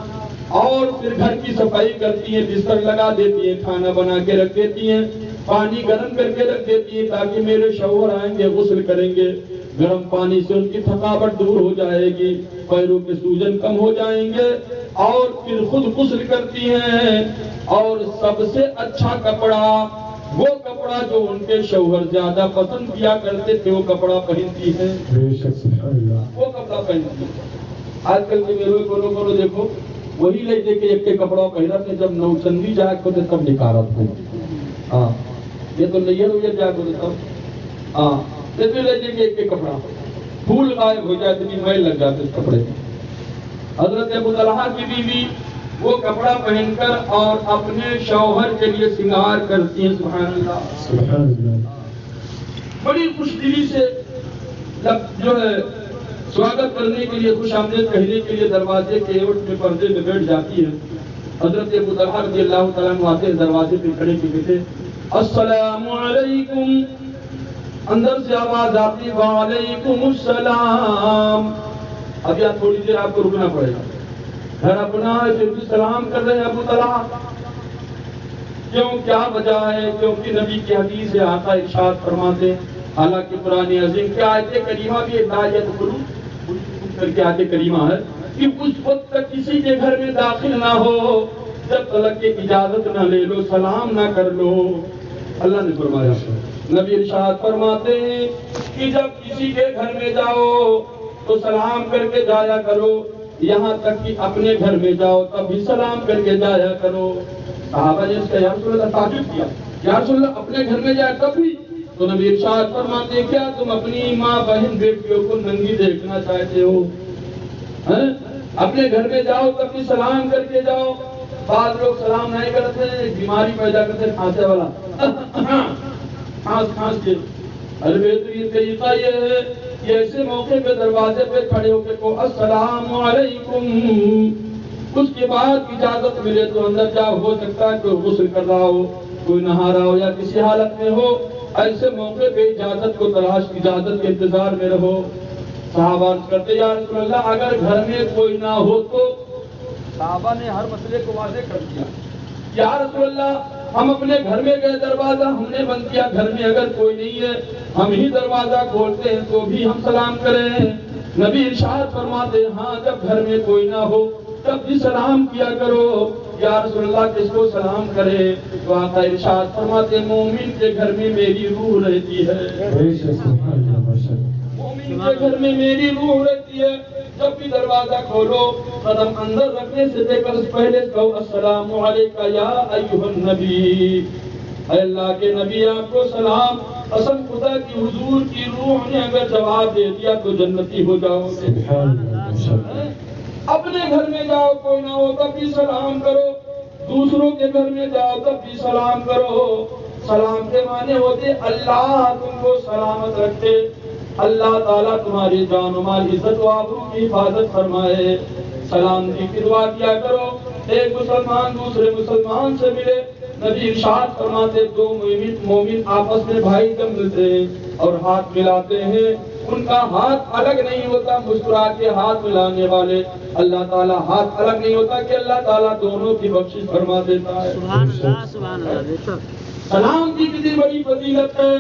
Speaker 2: اور پھر گھر کی صفائی کرتی ہیں، بستر لگا دیتی ہیں، کھانا بنا کے رکھ دیتی ہیں، پانی گرم کر کے رکھ دیتی ہیں تاکہ میرے شوہر آئیں گے غسل کریں گے، گرم پانی سے ان کی تھکاوٹ دور ہو جائے گی، پیروں کے سوجن کم ہو جائیں گے، اور پھر خود غسل کرتی ہیں، اور سب سے اچھا کپڑا، وہ کپڑا جو ان کے شوہر زیادہ پسند کیا کرتے تھے، وہ کپڑا پہنتی ہے، وہ کپڑا پہنتی ہے۔ آج کل کے میرے کو لوگوں کو دیکھو، وہی لے دے کے ایک کے کپڑا پہنا تھے، جب نوچندی جا کے ہوتے تب نکارت ہو۔ ہاں یہ تو نہیں ہے جا کے تب، ہاں لے دے کے ایک کے کپڑا، پھول غائب ہو جائے، اتنی میل لگ جاتے اس کپڑے میں۔ حضرت ابو طلحہ کی بیوی وہ کپڑا پہن کر اور اپنے شوہر کے لیے سنگار کرتی ہیں، سبحان اللہ، سبحان اللہ، بڑی خوش دلی سے جو ہے سواگت کرنے کے لیے، خوش آمدید کہنے کے لیے دروازے کے ایوٹ میں پردے میں بیٹھ جاتی ہے۔ حضرت ابو طلحہ رضی اللہ تعالیٰ عنہ آتے ہیں، دروازے پہ کھڑے کہتے السلام علیکم، اندر سے آواز آتی وعلیکم السلام۔ اب یہاں تھوڑی دیر آپ کو رکنا پڑے گا، گھر اپنا ہے پھر بھی سلام کر رہے ہیں ابو طلحہ، کیوں؟ کیا وجہ ہے؟ کیونکہ نبی کی حدیث ہے، آقا ارشاد فرماتے ہیں، حالانکہ قرآن عظیم کی آیت کریمہ بھی ہدایت کر کے آیت کریمہ ہے کہ اس وقت تک کسی کے گھر میں داخل نہ ہو جب تک کہ اجازت نہ لے لو، سلام نہ کر لو۔ اللہ نے فرمایا، نبی ارشاد فرماتے ہیں کہ جب کسی کے گھر میں جاؤ تو سلام کر کے جایا کرو، یہاں تک کہ اپنے گھر میں جاؤ تب بھی سلام کر کے جایا کرو۔ صحابہ نے اس کا یا رسول اللہ تعجب کیا، یا رسول اللہ اپنے گھر میں جائے تب بھی؟ تو نبی ارشاد فرماتے ہیں کیا تم اپنی ماں بہن بیٹیوں کو ننگی دیکھنا چاہتے ہو؟ اپنے گھر میں جاؤ تب بھی سلام کر کے جاؤ۔ بعض لوگ سلام نہیں کرتے، بیماری پیدا کرتے، کھانسے والا کھانس کے۔ بہترین طریقہ یہ ہے کہ ایسے موقع پہ دروازے پہ کھڑے ہو کے کو السلام علیکم، اس کے بعد اجازت ملے تو اندر جاؤ، ہو سکتا ہے کوئی غسل کر رہا ہو، کوئی نہا رہا ہو یا کسی حالت میں ہو، ایسے موقع پہ اجازت کو تلاش، اجازت کے انتظار میں رہو۔ صحابہ عرض کرتے یا رسول اللہ اگر گھر میں کوئی نہ ہو تو؟ صحابہ نے ہر مسئلے کو واضح کر دیا، یا رسول اللہ ہم اپنے گھر میں گئے، دروازہ ہم نے بند کیا، گھر میں اگر کوئی نہیں ہے ہم ہی دروازہ کھولتے ہیں تو بھی ہم سلام کریں؟ نبی ارشاد فرماتے ہاں جب گھر میں کوئی نہ ہو تب بھی سلام کیا کرو۔ یا رسول اللہ کس کو سلام کرے؟ تو آقا ارشاد فرماتے مومن کے گھر میں میری روح رہتی ہے، مومن کے گھر میں میری روح رہتی ہے، جب بھی دروازہ کھولو قدم اندر رکھنے سے پہلے کہو السلام علیکم یا ایھا النبی، اے اللہ کے نبی آپ کو سلام، قسم خدا کی حضور کی روح نے اگر جواب دے دیا تو جنتی ہو جاؤ گے۔ اپنے گھر میں جاؤ کوئی نہ ہو تب بھی سلام کرو، دوسروں کے گھر میں جاؤ تب بھی سلام کرو۔ سلام کے معنی ہوتے اللہ تم کو سلامت رکھے، اللہ تعالیٰ تمہاری جان و مال عزت و آبرو کی حفاظت فرمائے۔ سلام کی دعا کیا کرو، ایک مسلمان دوسرے مسلمان سے ملے، نبی ارشاد فرماتے دو مومن آپس میں بھائی جب ملتے ہیں اور ہاتھ ملاتے ہیں ان کا ہاتھ الگ نہیں ہوتا، مسکرا کے ہاتھ ملانے والے اللہ تعالیٰ ہاتھ الگ نہیں ہوتا کہ اللہ تعالیٰ دونوں کی بخشش فرما دیتا ہے۔
Speaker 4: سبحان اللہ۔
Speaker 2: سلام کی کتنی بڑی فضیلت ہے،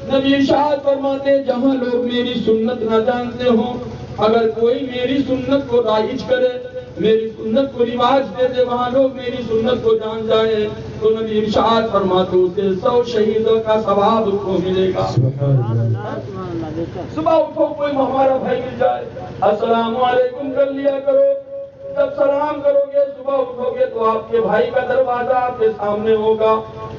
Speaker 2: نبی ارشاد فرماتے جہاں لوگ میری سنت نہ جانتے ہوں، اگر کوئی میری سنت کو رائج کرے، میری سنت کو رواج دے دے، وہاں لوگ میری سنت کو جان جائیں تو نبی ارشاد فرماتے اسے 100 شہیدوں کا ثواب اس کو ملے گا۔ صبح اٹھو کوئی ہمارا بھائی مل جائے، السلام علیکم کر لیا کرو۔ جب سلام کرو گے صبح اٹھو گے تو آپ کے بھائی کا دروازہ آپ کے سامنے ہوگا،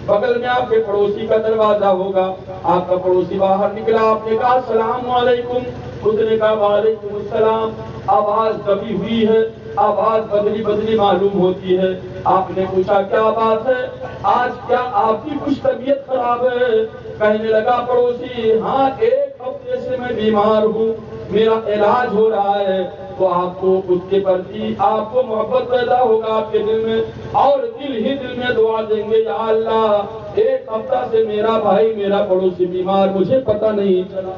Speaker 2: بغل میں آپ کے پڑوسی کا دروازہ ہوگا، آپ کا پڑوسی باہر نکلا، آپ نے کہا السلام علیکم، اس نے کہا وعلیکم السلام، آواز دبی ہوئی ہے، آواز بدلی معلوم ہوتی ہے، آپ نے پوچھا کیا بات ہے، آج کیا آپ کی کچھ طبیعت خراب ہے؟ کہنے لگا پڑوسی ہاں 1 ہفتے سے میں بیمار ہوں، میرا علاج ہو رہا ہے۔ تو آپ کو اس کے پرتی آپ کو محبت پیدا ہوگا آپ کے دل میں، اور دل ہی دل میں دعا دیں گے یا اللہ 1 ہفتہ سے میرا بھائی میرا پڑوسی بیمار، مجھے پتہ نہیں چلا،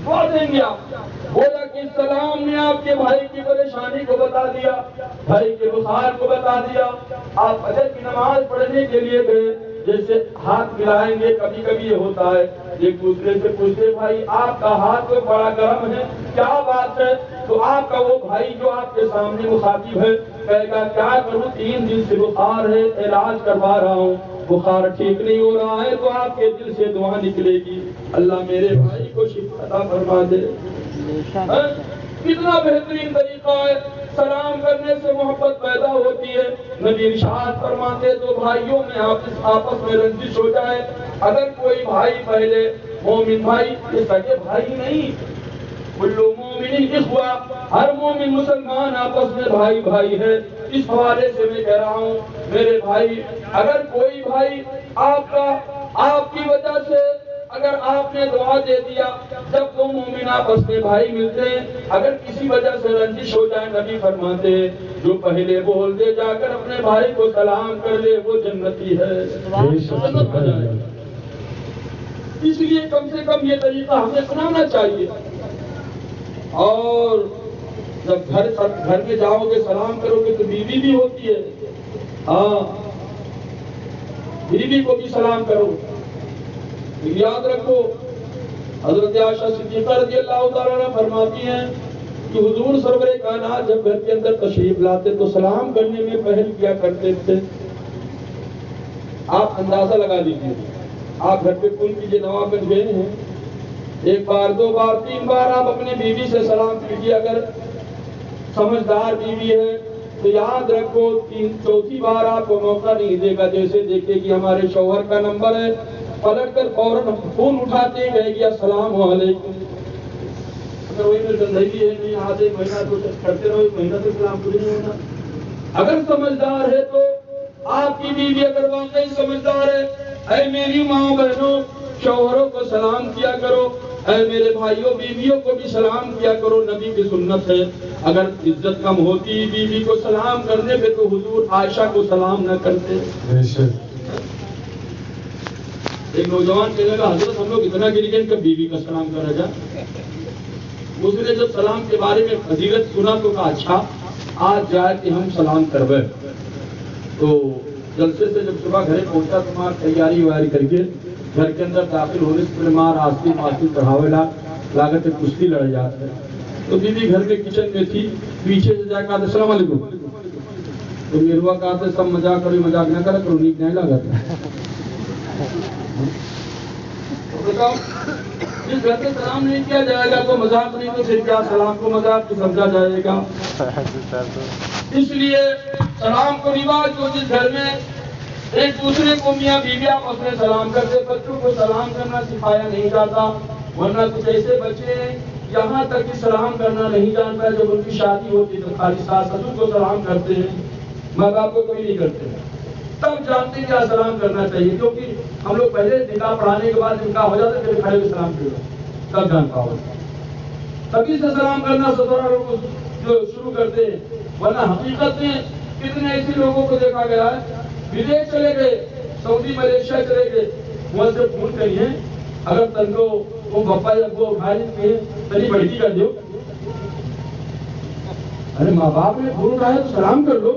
Speaker 2: دعا دیں گے آپ۔ بولا کہ سلام نے آپ کے بھائی کی پریشانی کو بتا دیا، بھائی کے بخار کو بتا دیا، آپ فجر کی نماز پڑھنے کے لیے گئے، جیسے ہاتھ ملائیں گے کبھی کبھی یہ ہوتا ہے، ایک دوسرے سے پوچھتے بھائی آپ کا ہاتھ تو بڑا گرم ہے کیا بات ہے؟ تو آپ کا وہ بھائی جو آپ کے سامنے مخاطب ہے کہے گا کیا کروں 3 دن سے بخار ہے، علاج کروا رہا ہوں، بخار ٹھیک نہیں ہو رہا ہے، تو آپ کے دل سے دعا نکلے گی اللہ میرے بھائی کو شفا عطا فرما دے۔ کتنا بہترین طریقہ ہے، سلام کرنے سے محبت پیدا ہوتی ہے۔ نبی ارشاد فرماتے تو بھائیوں میں آپس میں رنجش ہو جائے، اگر کوئی بھائی پہلے مومن بھائی یہ سگے بھائی نہیں، کل مومن اخوہ، ہر مومن مسلمان آپس میں بھائی بھائی ہے۔ اس حوالے سے میں کہہ رہا ہوں میرے بھائی، اگر کوئی بھائی آپ کی وجہ سے اگر آپ نے دعا دے دیا، جب 2 مومن آپس میں بھائی ملتے ہیں اگر کسی وجہ سے رنجش ہو جائے، نبی فرماتے ہیں جو پہلے بول دے جا کر اپنے بھائی کو سلام کر لے وہ جنتی ہے، جنت ہو جائے۔ اس لیے کم سے کم یہ طریقہ ہمیں اپنانا چاہیے۔ اور جب گھر میں جاؤ گے سلام کرو گے تو بیوی بھی ہوتی ہے، ہاں بیوی کو بھی سلام کرو۔ یاد رکھو حضرت عائشہ صدیقہ رضی اللہ تعالیٰ عنہ فرماتی ہیں کہ حضور سرور کائنات جب گھر کے اندر تشریف لاتے تو سلام کرنے میں پہل کیا کرتے تھے۔ آپ اندازہ لگا لیجیے، آپ گھر پہ کل کیجیے نواب گنج گئے ہیں، 1 بار 2 بار 3 بار آپ اپنے بیوی سے سلام کیجیے، اگر سمجھدار بیوی ہے تو یاد رکھو 4تھی بار آپ کو موقع نہیں دے گا، جیسے دیکھے کہ ہمارے شوہر کا نمبر ہے پلٹ کر فوراً فون اٹھاتے گئے کہ السلام علیکم، اگر وہی میں زندگی ہے نہیں آدھے مہینہ تو کرتے رہو، 1 مہینہ تو سلام پوری نہیں ہونا۔ اگر سمجھدار ہے تو آپ کی بیوی اگر واقعی سمجھدار ہے، اے میری ماں بہنوں شوہروں کو سلام کیا کرو، اے میرے بھائیوں بیویوں کو بھی سلام کیا کرو، نبی کی سنت ہے۔ اگر عزت کم ہوتی بیوی کو سلام کرنے پہ تو حضور عائشہ کو سلام نہ کرتے۔ ایک نوجوان کہنے لگا حضرت ہم لوگ اتنا گر گئے کہ بیوی کا سلام کرا جائے۔ اس نے جب سلام کے بارے میں فضیلت سنا تو کہا اچھا آج جائے کہ ہم سلام کروے۔ تو جلسے سے جب صبح گھر پہنچا تو ماں تیاری ویاری کر کے گھر کے اندر داخل ہونے سے پہلے ماں راستی چڑھاوے لاگت کشتی لڑ جاتے ہیں۔ تو بیوی گھر میں کچن میں تھی، پیچھے سے جا کہا السلام علیکم، تو میروا کہا سب مذاق کرو، مذاق نہ کرا کرو، نیک نہیں لگا جس گھر سے سلام نہیں کیا جائے گا تو مذاق نہیں، تو پھر کیا سلام کو مذاق سمجھا جائے گا۔ اس لیے سلام کو رواج جو جس گھر میں ایک دوسرے کو میاں بیوی آپس میں سلام کرتے، بچوں کو سلام کرنا سکھایا نہیں جاتا، ورنہ کچھ ایسے بچے ہیں یہاں تک کہ سلام کرنا نہیں جانتا، جب ان کی شادی ہوتی تو خالی ساس سسر کو سلام کرتے ہیں، ماں باپ کو کوئی نہیں کرتے، تب جانتے کیا سلام کرنا چاہیے، کیونکہ ہم لوگ پہلے نکاح پڑھانے کے بعد نکاح ہو جاتا پھر کھڑے ہوئے سلام کرو، تب جان پاؤ، تبھی سے سلام کرنا سسرالوں کو جو شروع کرتے ہیں، ورنہ حقیقت میں کتنے ایسے لوگوں کو دیکھا گیا ہے بدیش چلے گئے، سعودی ملیشیا چلے گئے، وہاں سے فون کریے اگر تن کو وہ بپا یا وہ بھائی کے تری بڑھتی کر دو، ارے ماں باپ نے فون اٹھایا تو سلام کر لو،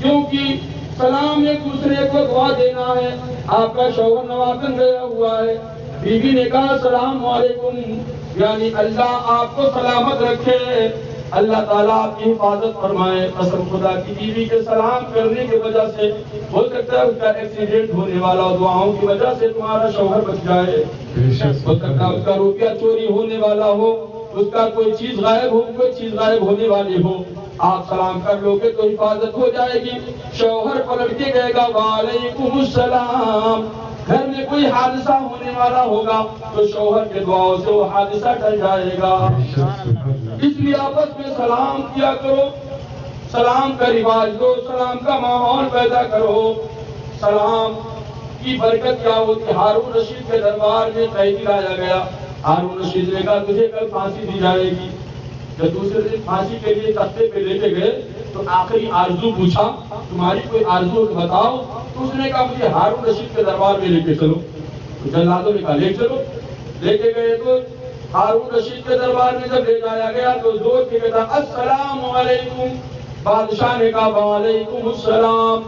Speaker 2: کیونکہ سلام ایک دوسرے کو دعا دینا ہے۔ آپ کا شوہر نوازن گیا ہوا ہے، بیوی نے کہا السلام علیکم، یعنی اللہ آپ کو سلامت رکھے، اللہ تعالیٰ آپ کی حفاظت فرمائے۔ قسم خدا کی، بیوی کے سلام کرنے کی وجہ سے ہو سکتا ہے اس کا ایکسیڈنٹ ہونے والا، دعاؤں کی وجہ سے تمہارا شوہر بچ جائے، ہو سکتا ہے اس کا روپیہ چوری ہونے والا ہو، اس کا کوئی چیز غائب ہو، کوئی چیز غائب ہونے والی ہو، آپ سلام کر لو گے تو حفاظت ہو جائے گی۔ شوہر پلٹ کے کہے گا وعلیکم السلام، گھر میں کوئی حادثہ ہونے والا ہوگا تو شوہر کے دعاؤں سے وہ حادثہ ٹل جائے گا۔ اس لیے آپس میں سلام کیا کرو، سلام کا رواج دو، سلام کا ماحول پیدا کرو۔ سلام کی برکت کیا ہوتی؟ ہارون رشید کے دربار میں قیدی لایا گیا، ہارون رشید نے کہا تجھے کل پھانسی دی جائے گی، جب دوسرے دن پھانسی کے لیے تختے پہ لے کے گئے تو آخری آرزو پوچھا تمہاری کوئی آرزو بتاؤ، تو اس نے کہا مجھے ہارون رشید کے دربار میں لے کے چلو، تو جلادوں نے کہا لے چلو، لے کے گئے تو ہارون رشید کے دربار میں جب لے جایا گیا تو زور کے کہتا السلام علیکم، بادشاہ نے کہا وعلیکم السلام،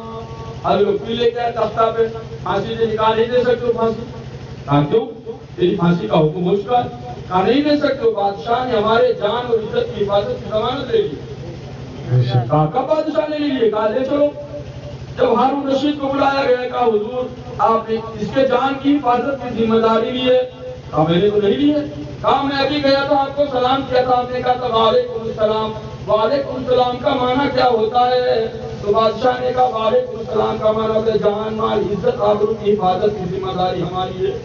Speaker 2: اب لوگ پھر لے کے آئے تختہ پہ، پھانسی سے نکال نہیں دے سکتے ہو پھانسی، کہا کیوں؟ تیری پھانسی کا حکم ہو چکا، کہا نہیں دے سکتے ہو، بادشاہ نے ہمارے جان اور عزت کی حفاظت کی ضمانت لے لی، کہا کب بادشاہ نے لے لیے؟ کہا لے چلو۔ جب ہارون رشید کو بلایا گیا کہا حضور آپ نے اس کے جان کی حفاظت کی ذمہ داری لی ہے، کہا میں نے تو نہیں لی ہے، کہا میں ابھی گیا تھا آپ کو سلام کیا تھا، آپ نے کہا تھا وعلیکم السلام، وعلیکم السلام کا معنی کیا ہوتا ہے؟ تو بادشاہ نے کہا وعلیکم السلام کا معنی ہوتا ہے جان مال عزت آبرو کی حفاظت کی ذمہ داری ہماری ہے،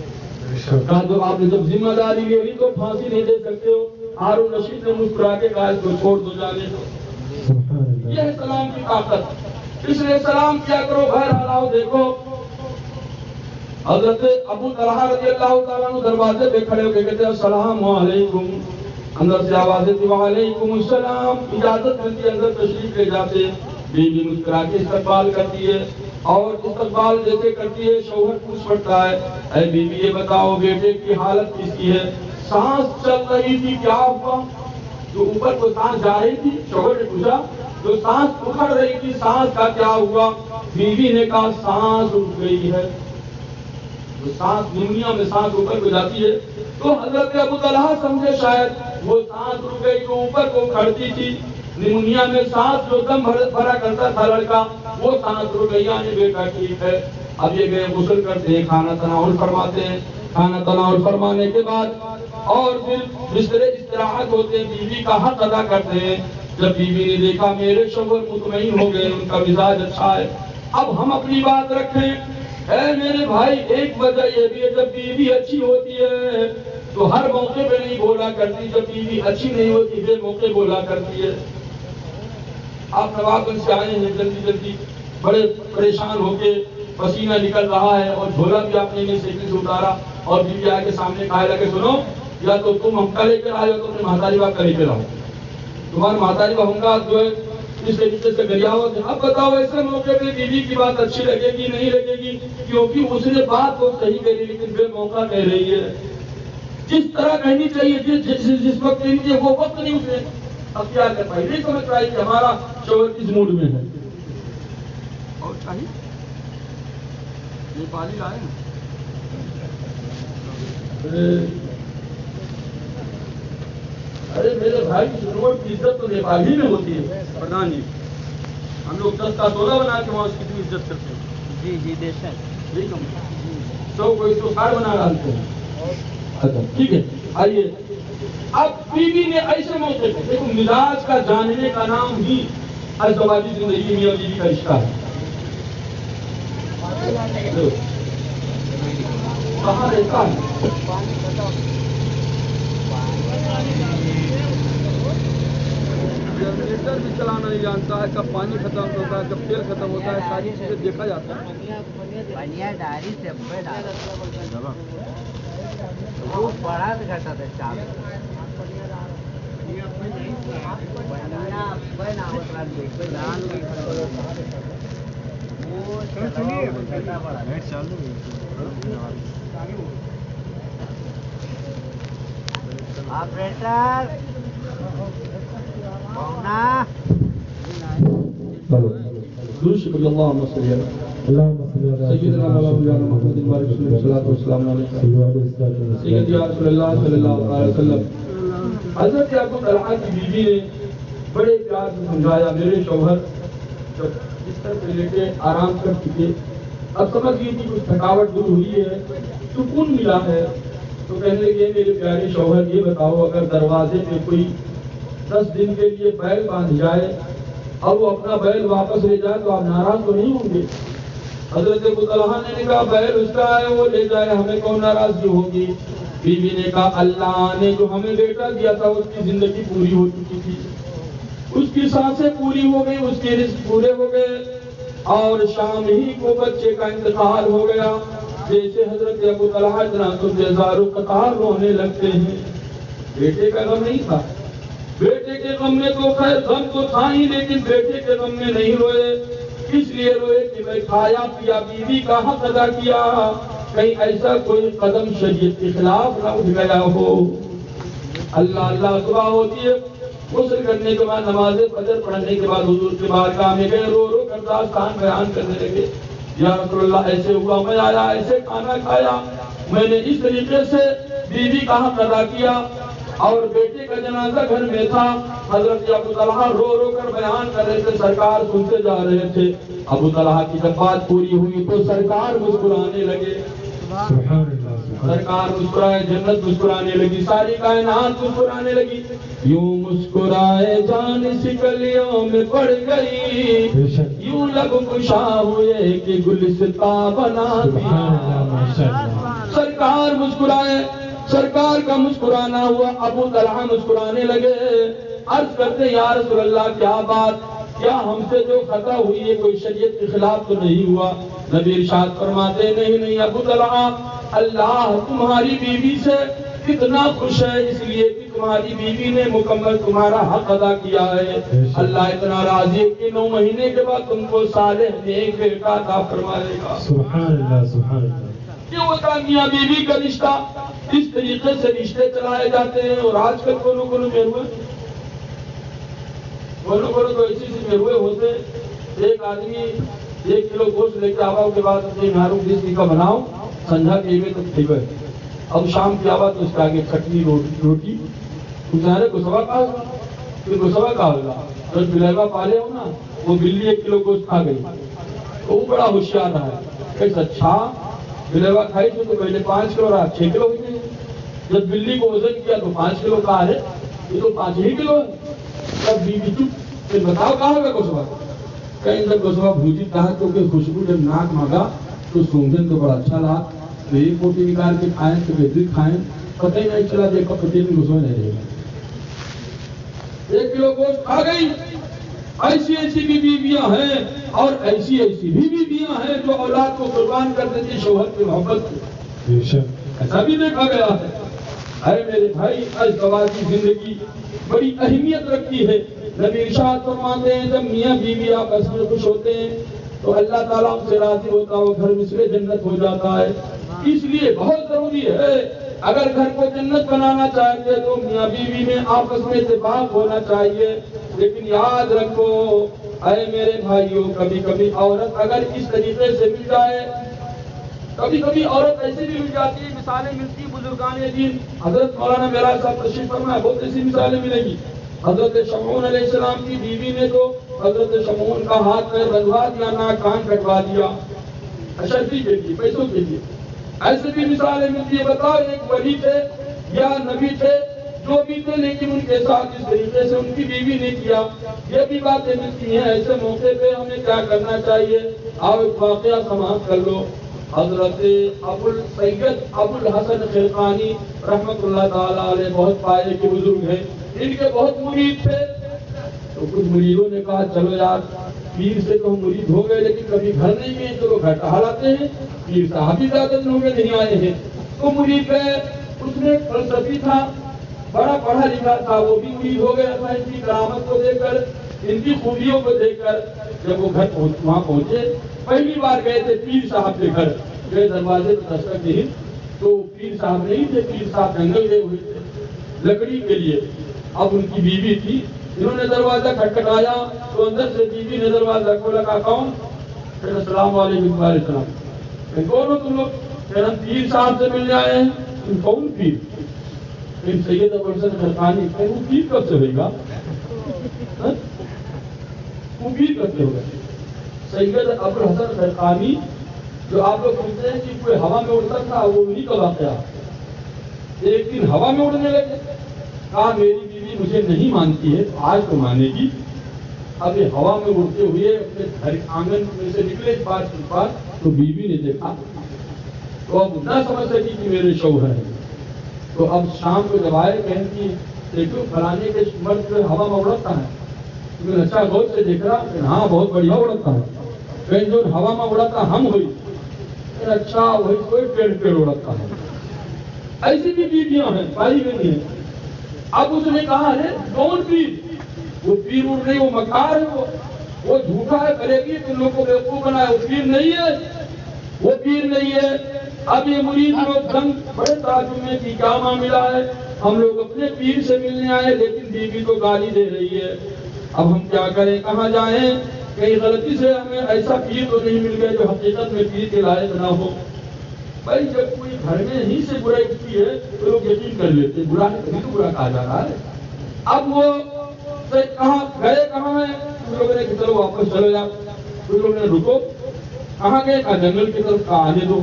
Speaker 2: کہا جو آپ نے جب ذمہ داری لے لی تو پھانسی نہیں دے سکتے ہو۔ ہارون رشید نے مسکرا کے کہا اس کو چھوڑ دو جانے دو، یہ ہے سلام کی طاقت، اس لیے سلام کیا کرو۔ بہرحال آؤ دیکھو حضرت ابو طلحہ رضی اللہ تعالیٰ عنہ دروازے پہ کھڑے ہو کے کہتے ہیں السلام علیکم، اندر سے آوازیں تھی وعلیکم السلام، اجازت ملتی اندر تشریف لے جاتے، بیوی مسکرا کے استقبال کرتی ہے، اور استقبال جیسے کرتی ہے شوہر پوچھ پڑتا ہے اے بیوی یہ بتاؤ بیٹے کی حالت کس کی ہے؟ سانس چل رہی تھی کیا ہوا؟ جو اوپر کو سانس جا رہی تھی، شوہر نے پوچھا جو سانس اکھڑ رہی تھی سانس کا کیا ہوا؟ بیوی نے کہا سانس رک گئی ہے، سانس دنیا میں سانس اوپر کو جاتی ہے، تو حضرت ابو طلحہ سمجھے شاید وہ سانس رک گئی جو اوپر کو کھڑتی تھی، نمونیا میں سانس جو دم بھرا کرتا تھا لڑکا وہ سانس رک گئی، یعنی بیٹا ٹھیک ہے۔ اب یہ گئے غسل کرتے ہیں، کھانا تناول فرماتے ہیں، کھانا تناول فرمانے کے بعد اور پھر بسترے استراحت ہوتے ہیں، بیوی کا حق ادا کرتے ہیں۔ جب بیوی نے دیکھا میرے شوہر مطمئن ہو گئے، ان کا مزاج اچھا ہے، اب ہم اپنی بات رکھیں۔ اے میرے بھائی ایک وجہ یہ بھی ہے جب بیوی اچھی ہوتی ہے تو ہر موقع پہ نہیں بولا کرتی، جب بیوی اچھی نہیں ہوتی بے موقع بولا کرتی ہے۔ آپ نوابگنج سے آئے ہیں جلدی جلدی، بڑے پریشان ہو کے، پسینہ نکل رہا ہے اور جھولا بھی آپ نے سائیکل سے اتارا اور بیوی آ کے سامنے کہا لگے سنو یا تو تم ہم کا لے کر آئے ہو تو اپنے مہتاری باپ کا لے کر آؤ، تمہارے مہتاری باپ ہوں گا جو ہے اس طریقے سے گریا ہوا۔ اب بتاؤ ایسے موقع پہ بیوی کی بات اچھی لگے گی نہیں لگے گی؟ کیونکہ اس نے بات تو صحیح کہی لیکن بے موقع کہہ رہی ہے، جس طرح کہنی چاہیے جس وقت کہنی چاہیے وہ وقت نہیں اسے، اب کیا کر پائی، نہیں سمجھ پائی کہ ہمارا شوہر کس موڈ میں ہے۔ اور چاہیے نیپالی لائے نا، ارے میرے بھائی ضرورت کی عزت تو نیپالی میں ہوتی ہے، پردھان جی ہم لوگ 10 کا 16 بنا کے وہاں اس کی بھی عزت کرتے ہیں،
Speaker 4: جی جی بے شک،
Speaker 2: ٹھیک ہے 100 کو 160 بنا ڈالتے ہیں، اچھا ٹھیک ہے۔ آئیے اب بیوی نے ایسے موقع پہ دیکھو مزاج کا جاننے کا نام ہی ازدواجی زندگی میں بیوی کا رشتہ ہے، کہاں رہتا ہے؟ جنریٹر بھی چلانا نہیں جانتا ہے، کب پانی ختم ہوتا ہے، کب تیل ختم ہوتا ہے، ساری چیزیں دیکھا جاتا ہے.
Speaker 4: وہ بڑا گھٹا تھا چار آپریٹر
Speaker 2: شکریہ اللہم صلی سیدنا مولانا محمد بارک صلاۃ والسلام علیہ سیدی رسول اللہ صلی اللہ علیہ وسلم. حضرت ابو طلحہ کی بیوی نے بڑے پیار سے سمجھایا، میرے شوہر جب بستر پہ لیٹے آرام کر چکے، اب سمجھ گئی تھی کچھ تھکاوٹ دور ہوئی ہے، سکون ملا ہے، تو کہنے لگے میرے پیارے شوہر یہ بتاؤ اگر دروازے پہ کوئی 10 دن کے لیے بیل باندھ جائے اور وہ اپنا بیل واپس لے جائے تو آپ ناراض تو نہیں ہوں گے؟ حضرت ابو طلحہ نے کہا بیل اس کا ہے، وہ لے جائے، ہمیں کون ناراضگی ہوگی؟ بیوی نے کہا اللہ نے جو ہمیں بیٹا دیا تھا اس کی زندگی پوری ہو چکی تھی، اس کی سانسیں پوری ہو گئی، اس کے رزق پورے ہو گئے، اور شام ہی کو بچے کا انتقال ہو گیا. جیسے حضرت ابو طلحہ ہزاروں قطار رونے لگتے ہیں. بیٹے کا غم نہیں تھا، بیٹے کے غم میں تو خیر غم تو تھا ہی، لیکن بیٹے کے غم میں نہیں روئے. اس لیے روئے کہ میں کھایا پیا، بیوی کا حق ادا کیا، کہیں ایسا کوئی قدم شریعت کے خلاف نہ اٹھ گیا ہو. اللہ صبح ہوتی ہے، غسل کرنے کے بعد نماز فجر پڑھنے کے بعد حضور کے بارگاہ میں گئے، رو رو کر داستان بیان کرنے لگے. یا رسول اللہ ایسے ہوا، میں آیا ایسے کھانا کھایا، میں نے اس طریقے سے بیوی کا حق ادا کیا، اور بیٹے کا جنازہ گھر میں تھا. حضرت ابو طلحہ رو رو کر بیان کر رہے تھے، سرکار سنتے جا رہے تھے. ابو طلحہ کی جب بات پوری ہوئی تو سرکار مسکرانے لگے. سرکار مسکرائے، جنت مسکرانے لگی، ساری کائنات مسکرانے لگی. یوں مسکرائے جان سکلیوں میں پڑ گئی، یوں لب کشا ہوئے کہ گلستاں بنا دیا. سرکار مسکرائے، سرکار کا مسکرانا ہوا، ابو طلحہ مسکرانے لگے. عرض کرتے یا رسول اللہ کیا بات، کیا ہم سے جو خطا ہوئی ہے کوئی شریعت کے خلاف تو نہیں ہوا؟ نبی ارشاد فرماتے نہیں ابو طلحہ، اللہ تمہاری بیوی سے کتنا خوش ہے اس لیے کہ تمہاری بیوی نے مکمل تمہارا حق ادا کیا ہے. اللہ اتنا راضی ہے کہ 9 مہینے کے بعد تم کو صالح نیک بیٹا عطا فرمائے گا. سبحان اللہ سبحان اللہ. کیوں ہوتا میاں بیوی کا رشتہ اس طریقے سے رشتے چلائے جاتے ہیں. اور آج کل کونوں میں ہوئے تو اسی سے میں ہوئے ہوتے. ایک آدمی 1 کلو گوشت لے کے آوا کے بعد اپنے نارو کسی کا بناؤ سنجھا کے میں تو ٹھیک ہے. اب شام کی آوا تو اس کے آگے چٹنی روٹی تمہارے کو سوا کہا ہوگا. جب بلیوا پالے ہو نا، وہ بلی 1 کلو گوشت کھا گئی تو وہ بڑا ہوشیار رہا ہے. کیسا اچھا بلیوا کھائی تو پہلے 5 کلو رہا 6 کلو ہوئی. جب بلی کو وزن کیا تو 5 کلو کہا ہے، یہ تو 5 ہی کلو ہے. تب بیوی چپ، پھر بتاؤ کہاں ہوگا گوشوا؟ کہیں جب گوشوا بھوجی کہا کیونکہ خوشبو جب ناک مانگا تو سونگھن تو بڑا اچھا لگا. تو ایک روٹی نکال کے کھائیں تو بہتری کھائیں، پتہ ہی نہیں چلا دیکھا پتیل میں گوشوا نہیں رہے گا. 1 کلو گوشت کھا گئی. ایسی ایسی بھی بیویاں ہیں اور ایسی ایسی بھی بیویاں ہیں جو اولاد کو قربان کر دیتی شوہر کی محبت کو. ایسا بھی دیکھا گیا ہے. اے میرے بھائی، ازدواجی زندگی بڑی اہمیت رکھتی ہے. نبی ارشاد فرماتے ہیں جب میاں بیوی آپس میں خوش ہوتے ہیں تو اللہ تعالیٰ ان سے راضی ہوتا ہے، وہ گھر مثل جنت ہو جاتا ہے. اس لیے بہت ضروری ہے اگر گھر کو جنت بنانا چاہتے تو میاں بیوی میں آپس میں اتفاق ہونا چاہیے. لیکن یاد رکھو اے میرے بھائیوں، کبھی کبھی عورت اگر اس طریقے سے مل جائے، کبھی کبھی عورت ایسے بھی مل جاتی ہے، مثالیں ملتی ہیں بزرگان دین. حضرت مولانا معراج صاحب تشریف فرمائے، بہت ایسی مثالیں ملیں گی. حضرت شمعون علیہ السلام کی بیوی نے تو حضرت شمعون کا ہاتھ پیر بندھوا دیا، ناک کان کٹوا دیا، اشرفی کے لیے، پیسوں کے لیے. ایسے بھی مثالیں ملتی ہے. بتاؤ ایک ولی تھے یا نبی تھے جو بھی تھے، لیکن ان کے ساتھ اس طریقے سے ان کی بیوی نے کیا. یہ بھی باتیں ملتی ہیں. ایسے موقع پہ ہمیں کیا کرنا چاہیے؟ آپ ایک واقعہ سماعت کر لو. حضرت سید ابو الحسن خرقانی رحمت اللہ تعالیٰ علیہ بہت پائے کے بزرگ ہیں. ان کے بہت مرید تھے. تو کچھ مریدوں نے کہا چلو یار پیر سے تو ہم مرید ہو گئے لیکن کبھی گھر نہیں گئے, چلو گھر ٹہلاتے ہیں. پیر صاحب بھی زیادہ دن ہو گئے نہیں آئے ہیں. تو مرید گئے. اس میں فلسفی تھا, بڑا پڑھا لکھا تھا, وہ بھی مرید ہو گیا تھا. ان کی کرامت کو دیکھ کر, ان کی خوبیوں کو دیکھ کر جب وہ گھر وہاں پہنچے, پہلی بار گئے تھے پیر صاحب کے گھر, گئے دروازے پہ دستک دی تو پیر صاحب نہیں تھے. پیر صاحب جنگل گئے ہوئے تھے لکڑی کے لیے. اب ان کی بیوی تھی, انہوں نے دروازہ کھٹکھٹایا تو اندر سے بیوی نے دروازہ کھولا. کہا کون؟ پھر السلام علیکم. وعلیکم السلام. کون ہو تم لوگ؟ پھر ہم پیر صاحب سے ملنے آئے ہیں. تم کون پیر؟ پھر سید ابو الحسن خرقانی. وہ پیر کب سے ہوئے گا؟ وہ پیر کب سے ہوگا؟ سید ابو الحسن خرقانی جو آپ لوگ سنتے ہیں کہ کوئی ہوا میں اڑتا تھا, وہ انہیں کا واقعہ. ایک دن ہوا میں اڑنے لگے. کہا میری بیوی مجھے نہیں مانتی ہے, آج تو مانے گی. اب یہ ہوا میں اڑتے ہوئے اپنے گھر آنگن میں سے نکلے پاس, تو بیوی نے دیکھا تو اب نہ سمجھ سکی کہ میرے شوہر ہیں. تو اب شام کو جب آئے کہیں کہ دیکھو فلانے کے مرد جو ہوا میں اڑتا ہے. تمہیں اچھا غور سے دیکھ رہا کہ ہاں بہت بڑھیا اڑتا ہے. کہیں جو ہوا میں اڑتا ہم ہوئی. اچھا وہی کوئی پیڑ اڑتا ہے. ایسی بھی بیویاں ہیں, پائی گئی ہیں. اب اس نے کہا ہے کون پیر؟ وہ پیر اڑ نہیں, وہ مکار ہے, وہ جھوٹا ہے, کرے گی تم لوگ کو بیوقوف بنایا. وہ پیر نہیں ہے, وہ پیر نہیں ہے. اب یہ مرید لوگ دم بڑے تعجب میں کہ کیا معاملہ ہے, ہم لوگ اپنے پیر سے ملنے آئے لیکن بیوی کو گالی دے رہی ہے. اب ہم کیا کریں, کہاں جائیں؟ کہیں غلطی سے ہمیں ایسا پیر تو نہیں مل گیا جو حقیقت میں پیر کے لائق نہ ہو. بھائی جب کوئی گھر میں ہی سے برائی اٹھتی ہے تو لوگ یقین کر لیتے ہیں, برا نہیں تو برا کہا جا رہا ہے. اب وہ کہاں گئے, کہاں ہیں؟ کچھ لوگوں نے کہ چلو واپس چلو جاؤ. کچھ لوگوں نے رکو. کہاں گئے؟ کہا جنگل کی طرف. کہا آنے دو.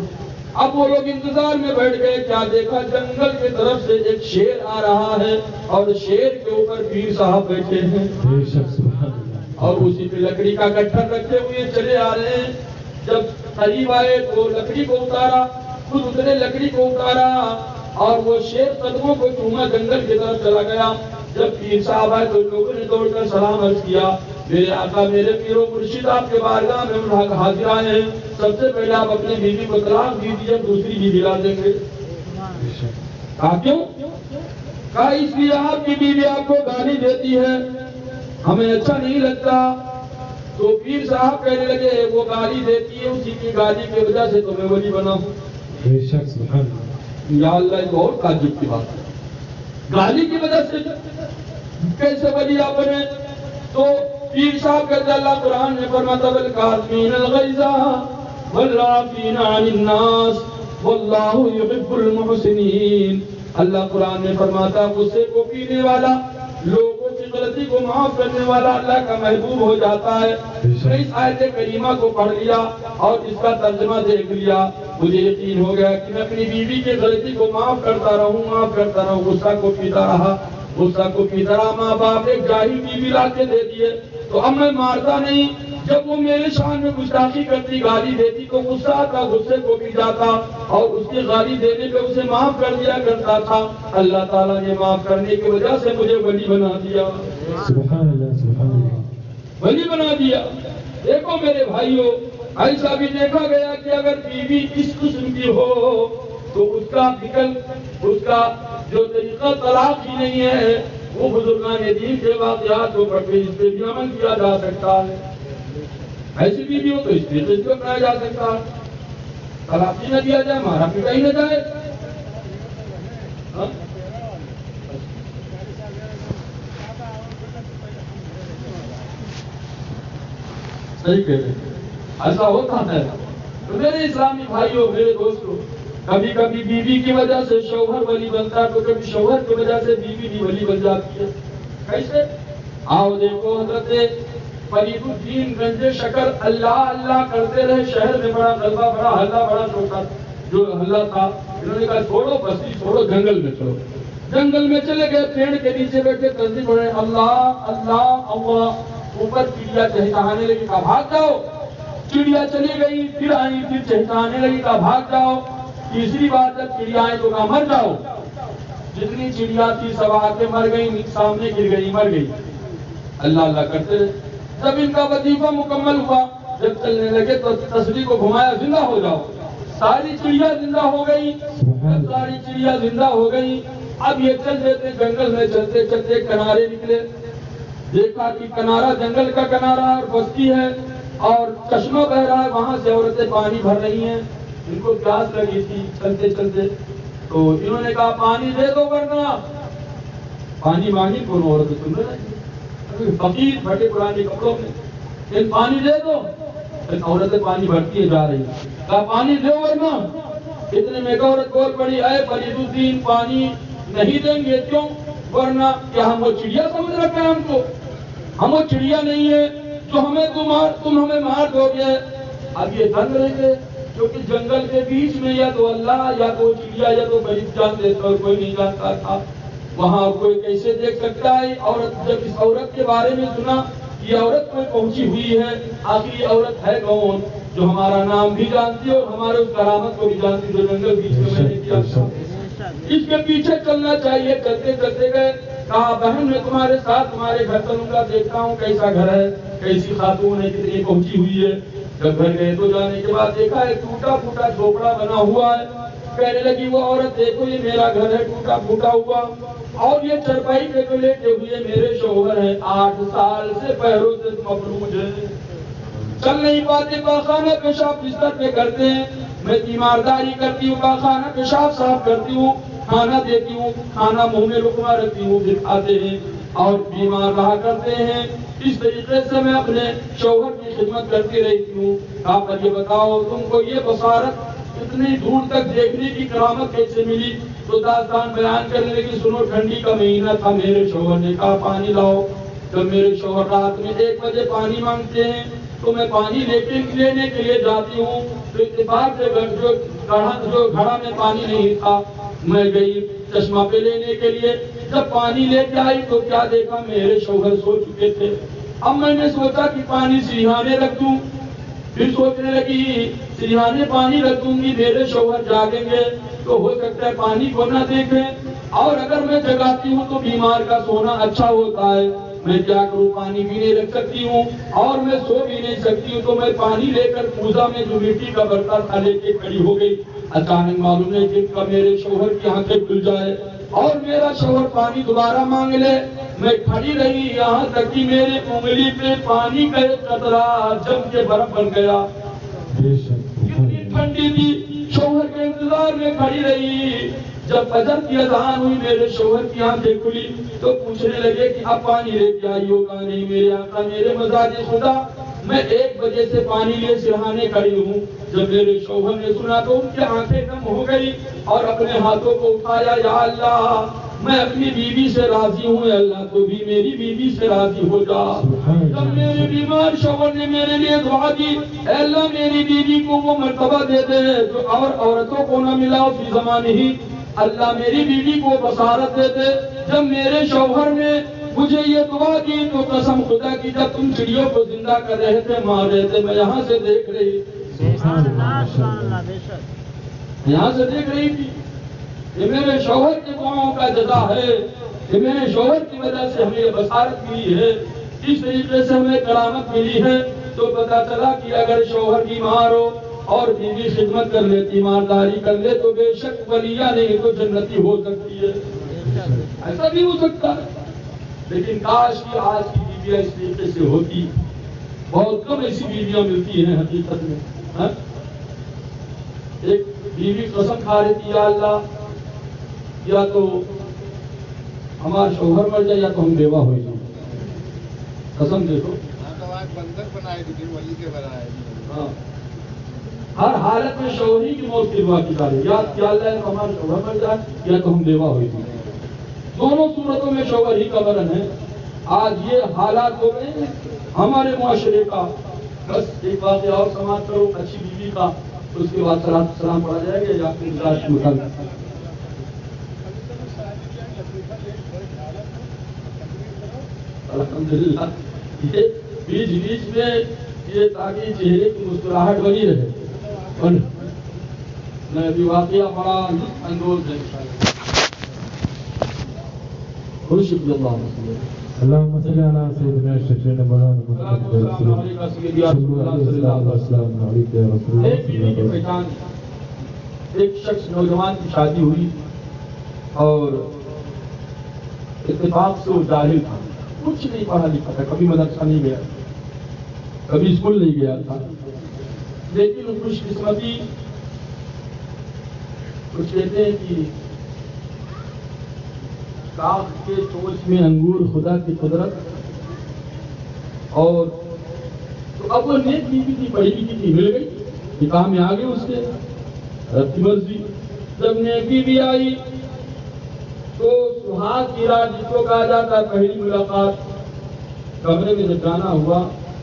Speaker 2: اب وہ لوگ انتظار میں بیٹھ گئے. کیا دیکھا, جنگل کی طرف سے ایک شیر آ رہا ہے اور شیر کے اوپر پیر صاحب بیٹھے ہیں اور اسی پہ لکڑی کا گٹھر رکھے ہوئے چلے آ رہے ہیں. جب قریب آئے تو لکڑی کو اتارا, خود اتنے لکڑی کو اتارا اور وہ شیر قدموں کو چوما, جنگل کی طرف چلا گیا. جب پیر صاحب آئے تو لوگوں نے دوڑ کر سلام عرض کیا, میرے آقا میرے پیر و مرشد آپ کے بارگاہ میں حاضر آئے ہیں. سب سے پہلے آپ اپنی بیوی کو طلاق دیجیے, دوسری بیوی لا دیں گے. کہا کیوں؟ کہا اس لیے آپ کی بیوی آپ کو گالی دیتی ہے, ہمیں اچھا نہیں لگتا. تو پیر صاحب کہنے لگے وہ گالی دیتی ہے, اسی کی گالی کی وجہ سے تمہیں ولی بنا ہوں. یا اللہ, ایک اور تعجب کی بات ہے, گالی کی وجہ سے کیسے ولی آپ بنے؟ تو پیر صاحب کہتے اللہ قرآن میں فرماتا والکاظمین الغیظ والعافین عن الناس واللہ یحب المحسنین. اللہ قرآن میں فرماتا غصے کو پینے والا, لوگوں کی غلطی کو معاف کرنے والا اللہ کا محبوب ہو جاتا ہے. میں اس آیت کریمہ کو پڑھ لیا اور اس کا ترجمہ دیکھ لیا, مجھے یقین ہو گیا کہ میں اپنی بیوی کی غلطی کو معاف کرتا رہوں. غصہ کو پیتا رہا. ماں باپ ایک جاہل بیوی لا کے دے دیے تو اب میں مارتا نہیں. جب وہ میرے شان میں گستاخی کرتی, گالی دیتی تو غصہ آتا, غصے کو پی جاتا اور اس کی گالی دینے پہ اسے معاف کر دیا کرتا تھا. اللہ تعالیٰ نے معاف کرنے کی وجہ سے مجھے ولی بنا دیا.
Speaker 3: سبحان اللہ, سبحان اللہ.
Speaker 2: ولی بنا دیا. دیکھو میرے بھائیوں, ایسا بھی دیکھا گیا کہ اگر بیوی اس قسم کی ہو تو اس کا فکر, اس کا جو طریقہ طلاق ہی نہیں ہے, وہ بزرگان دین کے واقعات کو پڑھ کے اس پہ بھی عمل کیا جا سکتا ہے. ایسی بیوی ہو تو اس طریقے سے اپنایا جا سکتا ہے. طلاق ہی نہ دیا جائے, مارا پیٹا ہی نہ جائے. صحیح کہہ رہے ہیں, ایسا ہوتا ہے. تو میرے اسلامی بھائیوں, میرے دوستوں, کبھی کبھی بیوی کی وجہ سے شوہر ولی بنتا ہے تو کبھی شوہر کی وجہ سے بیوی بھی ولی بن جاتی ہے. کیسے؟ آؤ دیکھو, حضرت فرید الدین گنج شکر اللہ اللہ کرتے رہے. شہر میں بڑا غلبہ, بڑا ہلہ, بڑا شوقہ جو ہلہ تھا. انہوں نے کہا چھوڑو بستی چھوڑو, جنگل میں چلو. جنگل میں چلے گئے, پیڑ کے نیچے بیٹھے تسبیح پڑھ رہے, اللہ اللہ اللہ. اوپر چڑیا چہچہانے لگی, کہا بھاگ جاؤ. چڑیا چلی گئی، پھر آئی، پھر چہچانے لگی، کہا بھاگ جاؤ۔ تیسری بار جب چڑیا آئی تو کہا مر جاؤ۔ جتنی چڑیا تھی سب آ کے مر گئی، سامنے گر گئی، مر گئی۔ اللہ اللہ کرتے رہے۔ جب ان کا وظیفہ مکمل ہوا، جب چلنے لگے تو تسبیح کو گھمایا، زندہ ہو جاؤ۔ ساری چڑیا زندہ ہو گئی، جب ساری چڑیا زندہ ہو گئی، اب یہ چل دیتے جنگل میں، چلتے چلتے کنارے نکلے، دیکھا کہ کنارہ جنگل کا کنارہ اور بستی ہے اور چشمہ بہ رہا ہے، وہاں سے عورتیں پانی بھر رہی ہیں، ان کو پیاس لگی تھی چلتے چلتے، تو انہوں نے کہا پانی دے دو ورنہ پانی مانگی، کون عورتیں سن رہے فقیر بھٹے پرانے کپڑوں میں، ان پانی دے دو، عورتیں پانی بھرتی جا رہی ہیں، کہا پانی دو ورنہ، اتنے میں ایک عورت بول پڑی، اے فرید الدین پانی نہیں دیں گے کیوں؟ ورنہ کیا ہم وہ چڑیا سمجھ رکھے ہیں ہم کو؟ ہم وہ چڑیا نہیں ہے جو تم ہمیں مار دو گے۔ اب یہ دنگ رہے گے کیونکہ جنگل کے بیچ میں یا تو اللہ یا تو چڑیا یا تو غریب جانتے تھے اور کوئی نہیں جانتا تھا، وہاں کوئی کیسے دیکھ سکتا ہے؟ عورت جب اس عورت کے بارے میں سنا، یہ عورت کوئی پہنچی ہوئی ہے، آخر یہ عورت ہے کون جو ہمارا نام بھی جانتی ہے اور ہمارے اس کرامت کو بھی جانتی جو جنگل بیچ میں میں نے کیا تھا، اس کے پیچھے چلنا چاہیے۔ چلتے چلتے گئے، کہا بہن میں تمہارے ساتھ تمہارے گھر چلوں گا، دیکھتا ہوں کیسا گھر ہے، کیسی خاتون ہے، کتنی پہنچی ہوئی ہے۔ جب گھر گئے تو جانے کے بعد دیکھا ایک ٹوٹا پھوٹا جھوپڑا بنا ہوا ہے، کہنے لگی وہ عورت دیکھو یہ میرا گھر ہے ٹوٹا پھوٹا ہوا، اور یہ چرپائی پہ جو لیٹے ہوئے میرے شوہر ہیں، 8 سال سے پیروں سے مفلوج ہیں، چل نہیں پاتے، پاخانہ پیشاب بستر پہ کرتے ہیں، میں تیمارداری کرتی ہوں، پاخانہ پیشاب صاف کرتی ہوں، کھانا دیتی ہوں، کھانا منہ میں لقمہ رکھتی ہوں، پھر کھاتے ہیں اور بیمار رہا کرتے ہیں۔ اس طریقے سے میں اپنے شوہر کی خدمت کرتی رہتی ہوں۔ آپ یہ بتاؤ تم کو یہ بصارت اتنی دور تک دیکھنے کی کرامت کیسے ملی؟ تو داستان بیان کرنے لگی، سنو ٹھنڈی کا مہینہ تھا، میرے شوہر نے کہا پانی لاؤ۔ جب میرے شوہر رات میں 1 بجے پانی مانگتے ہیں تو میں پانی لینے کے لیے جاتی ہوں، تو اتفاق سے جو گھڑا میں پانی نہیں تھا، میں گئی چشمہ پہ لینے کے لیے، جب پانی لے کے آئی تو کیا دیکھا، میرے شوہر سو چکے تھے۔ اب میں نے سوچا کہ پانی سریحانے رکھ دوں، پھر سوچنے لگی سریحانے پانی رکھ دوں گی، میرے شوہر جاگیں گے تو ہو سکتا ہے پانی کو نہ دیکھیں، اور اگر میں جگاتی ہوں تو بیمار کا سونا اچھا ہوتا ہے، میں کیا کروں، پانی بھی نہیں رکھ سکتی ہوں اور میں سو بھی نہیں سکتی ہوں، تو میں پانی لے کر کوزہ میں جو مٹی کا برتن تھا لے کے کھڑی ہو گئی۔ اچانک معلوم ہے کہ میرے شوہر کی آنکھیں کھل جائے اور میرا شوہر پانی دوبارہ مانگ لے، میں کھڑی رہی یہاں تک کہ میرے انگلی پہ پانی کا ایک قطرہ جم کے برف بن گیا۔ کتنی ٹھنڈی تھی، شوہر کے انتظار میں کھڑی رہی۔ جب فجر کی اذان ہوئی میرے شوہر کی آنکھیں کھلی تو پوچھنے لگے کہ اب پانی لے کے آئی ہو؟ کہا نہیں میرے آقا میرے مزاج خدا، میں 1 بجے سے پانی لیے سرہانے کھڑی ہوں۔ جب میرے شوہر نے سنا تو ان کی آنکھیں نم ہو گئی اور اپنے ہاتھوں کو اٹھایا، یا اللہ میں اپنی بیوی سے راضی ہوں، اللہ تو بھی میری بیوی سے راضی ہو جا۔ جب میرے بیمار شوہر نے میرے لیے دعا کی، اے اللہ میری بیوی کو وہ مرتبہ دے دے جو اور عورتوں کو نہ ملا فی زمانے ہی، اللہ میری بیوی کو بصارت دے دے۔ جب میرے شوہر نے مجھے یہ دعا کی تو قسم خدا کی جب تم چڑیوں کو زندہ کر رہے تھے مار رہے تھے میں یہاں سے دیکھ رہی، یہاں سے دیکھ رہی تھی۔ یہ میرے شوہر کے دعاؤں کا جزا ہے، یہ میرے شوہر کی وجہ سے ہمیں بصارت ملی ہے، اس طریقے سے ہمیں کرامت ملی ہے۔ تو پتا چلا کہ اگر شوہر بیمار ہو اور بیوی خدمت کر لے، تیمارداری کر لے تو بے شک ولیہ نہیں تو جنتی ہو سکتی ہے، ایسا بھی ہو سکتا ہے۔ لیکن کاش کی آج کی بیویاں اس طریقے سے ہوتی، بہت کم ایسی بیویاں ملتی ہیں حقیقت میں۔ ایک بیوی قسم کھا رہی تھی، یا اللہ یا تو ہمارا شوہر مر جائے یا تو ہم بیوہ ہو جائیں، قسم دیکھو، ہاں ہر حالت میں شوہری کی موت کی دعا کی جا رہی ہے، یا اللہ تو ہمارا شوہر مر جائے یا تو ہم بیوہ ہو جائیں، دونوں صورتوں میں شوہر ہی کا مرن ہے۔ آج یہ حالات ہو گئے ہیں ہمارے معاشرے کا۔ بس ایک واقعہ اور سماعت کرو اچھی بیوی کا، اس کے بعد سلام پڑھا جائے گا یا اپنے مزاج کے مطابق۔ الحمدللہ یہ بیچ بیچ میں یہ تاکہ چہرے کی مسکراہٹ بنی رہے. اور میں ابھی واقعہ بڑا لطف اندوز ہے. شکریہ
Speaker 3: اللهم صل على سيدنا الشفيع مولانا محمد رسول الله السلام عليك يا رسول الله.
Speaker 2: پہچان ایک شخص نوجوان کی شادی ہوئی اور اتفاق سے وہ جاہل تھا, کچھ نہیں پڑھا لکھا تھا, کبھی مدرسہ نہیں گیا, کبھی اسکول نہیں گیا تھا, لیکن خوش قسمتی کچھ کہتے ہیں کہ کاغ کے چوچ میں انگور خدا کی قدرت. اور تو اب وہ نیک بیوی تھی, پڑھی لکھی تھی, مل گئی, نکاح میں آ گئی اس کے رب کی مرضی. جب نیک بیوی آئی تو سہاگ کی رات جس کو کہا جاتا ہے پہلی ملاقات, کمرے میں جب جانا ہوا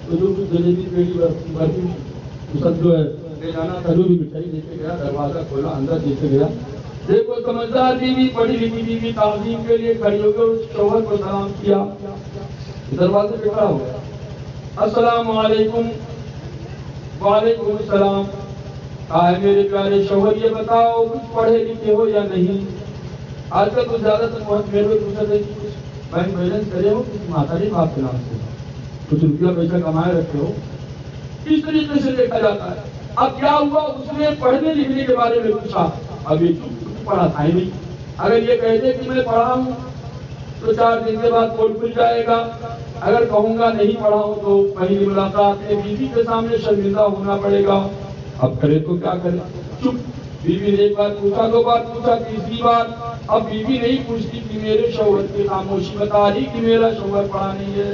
Speaker 2: تو جو کچھ جلیبی پیڑی برفی سب جو ہے لے جانا تھا, جو بھی مٹھائی لے کے گیا, دروازہ کھولا, اندر لے کے گیا. دیکھو سمجھدار بیوی, پڑھی لکھی بیوی تعظیم کے لیے کھڑی ہو کر اس شوہر کو سلام کیا, دروازے پہ کھڑا ہو گیا. السلام علیکم. وعلیکم السلام. کہا میرے پیارے شوہر یہ بتاؤ کچھ پڑھے لکھے ہو یا نہیں؟ آج کل تو زیادہ تر میرے کو پوچھا ہے کہ کچھ بینک بیلنس کرے ہو, کچھ ماتاری باپ کے نام سے کچھ روپیہ پیسہ کمائے رکھے ہو, اس طریقے سے دیکھا جاتا ہے. اب کیا ہوا, اس نے پڑھنے لکھنے کے بارے میں پوچھا. اب یہ پڑھا تھا ہی نہیں. اگر یہ کہتے کہ میں پڑھا ہوں تو 4 دن کے بعد پول کھل جائے گا. اگر کہوں گا نہیں پڑھا ہوں تو پہلی ملاقات میں بیوی کے سامنے شرمندہ ہونا پڑے گا. اب کرے تو کیا کرے, چپ. بیوی نے ایک بار پوچھا, 2 بار پوچھا, 3 بار. اب بیوی نہیں پوچھتی کہ میرے شوہر کی خاموشی بتا رہی کہ میرا شوہر پڑھا نہیں ہے.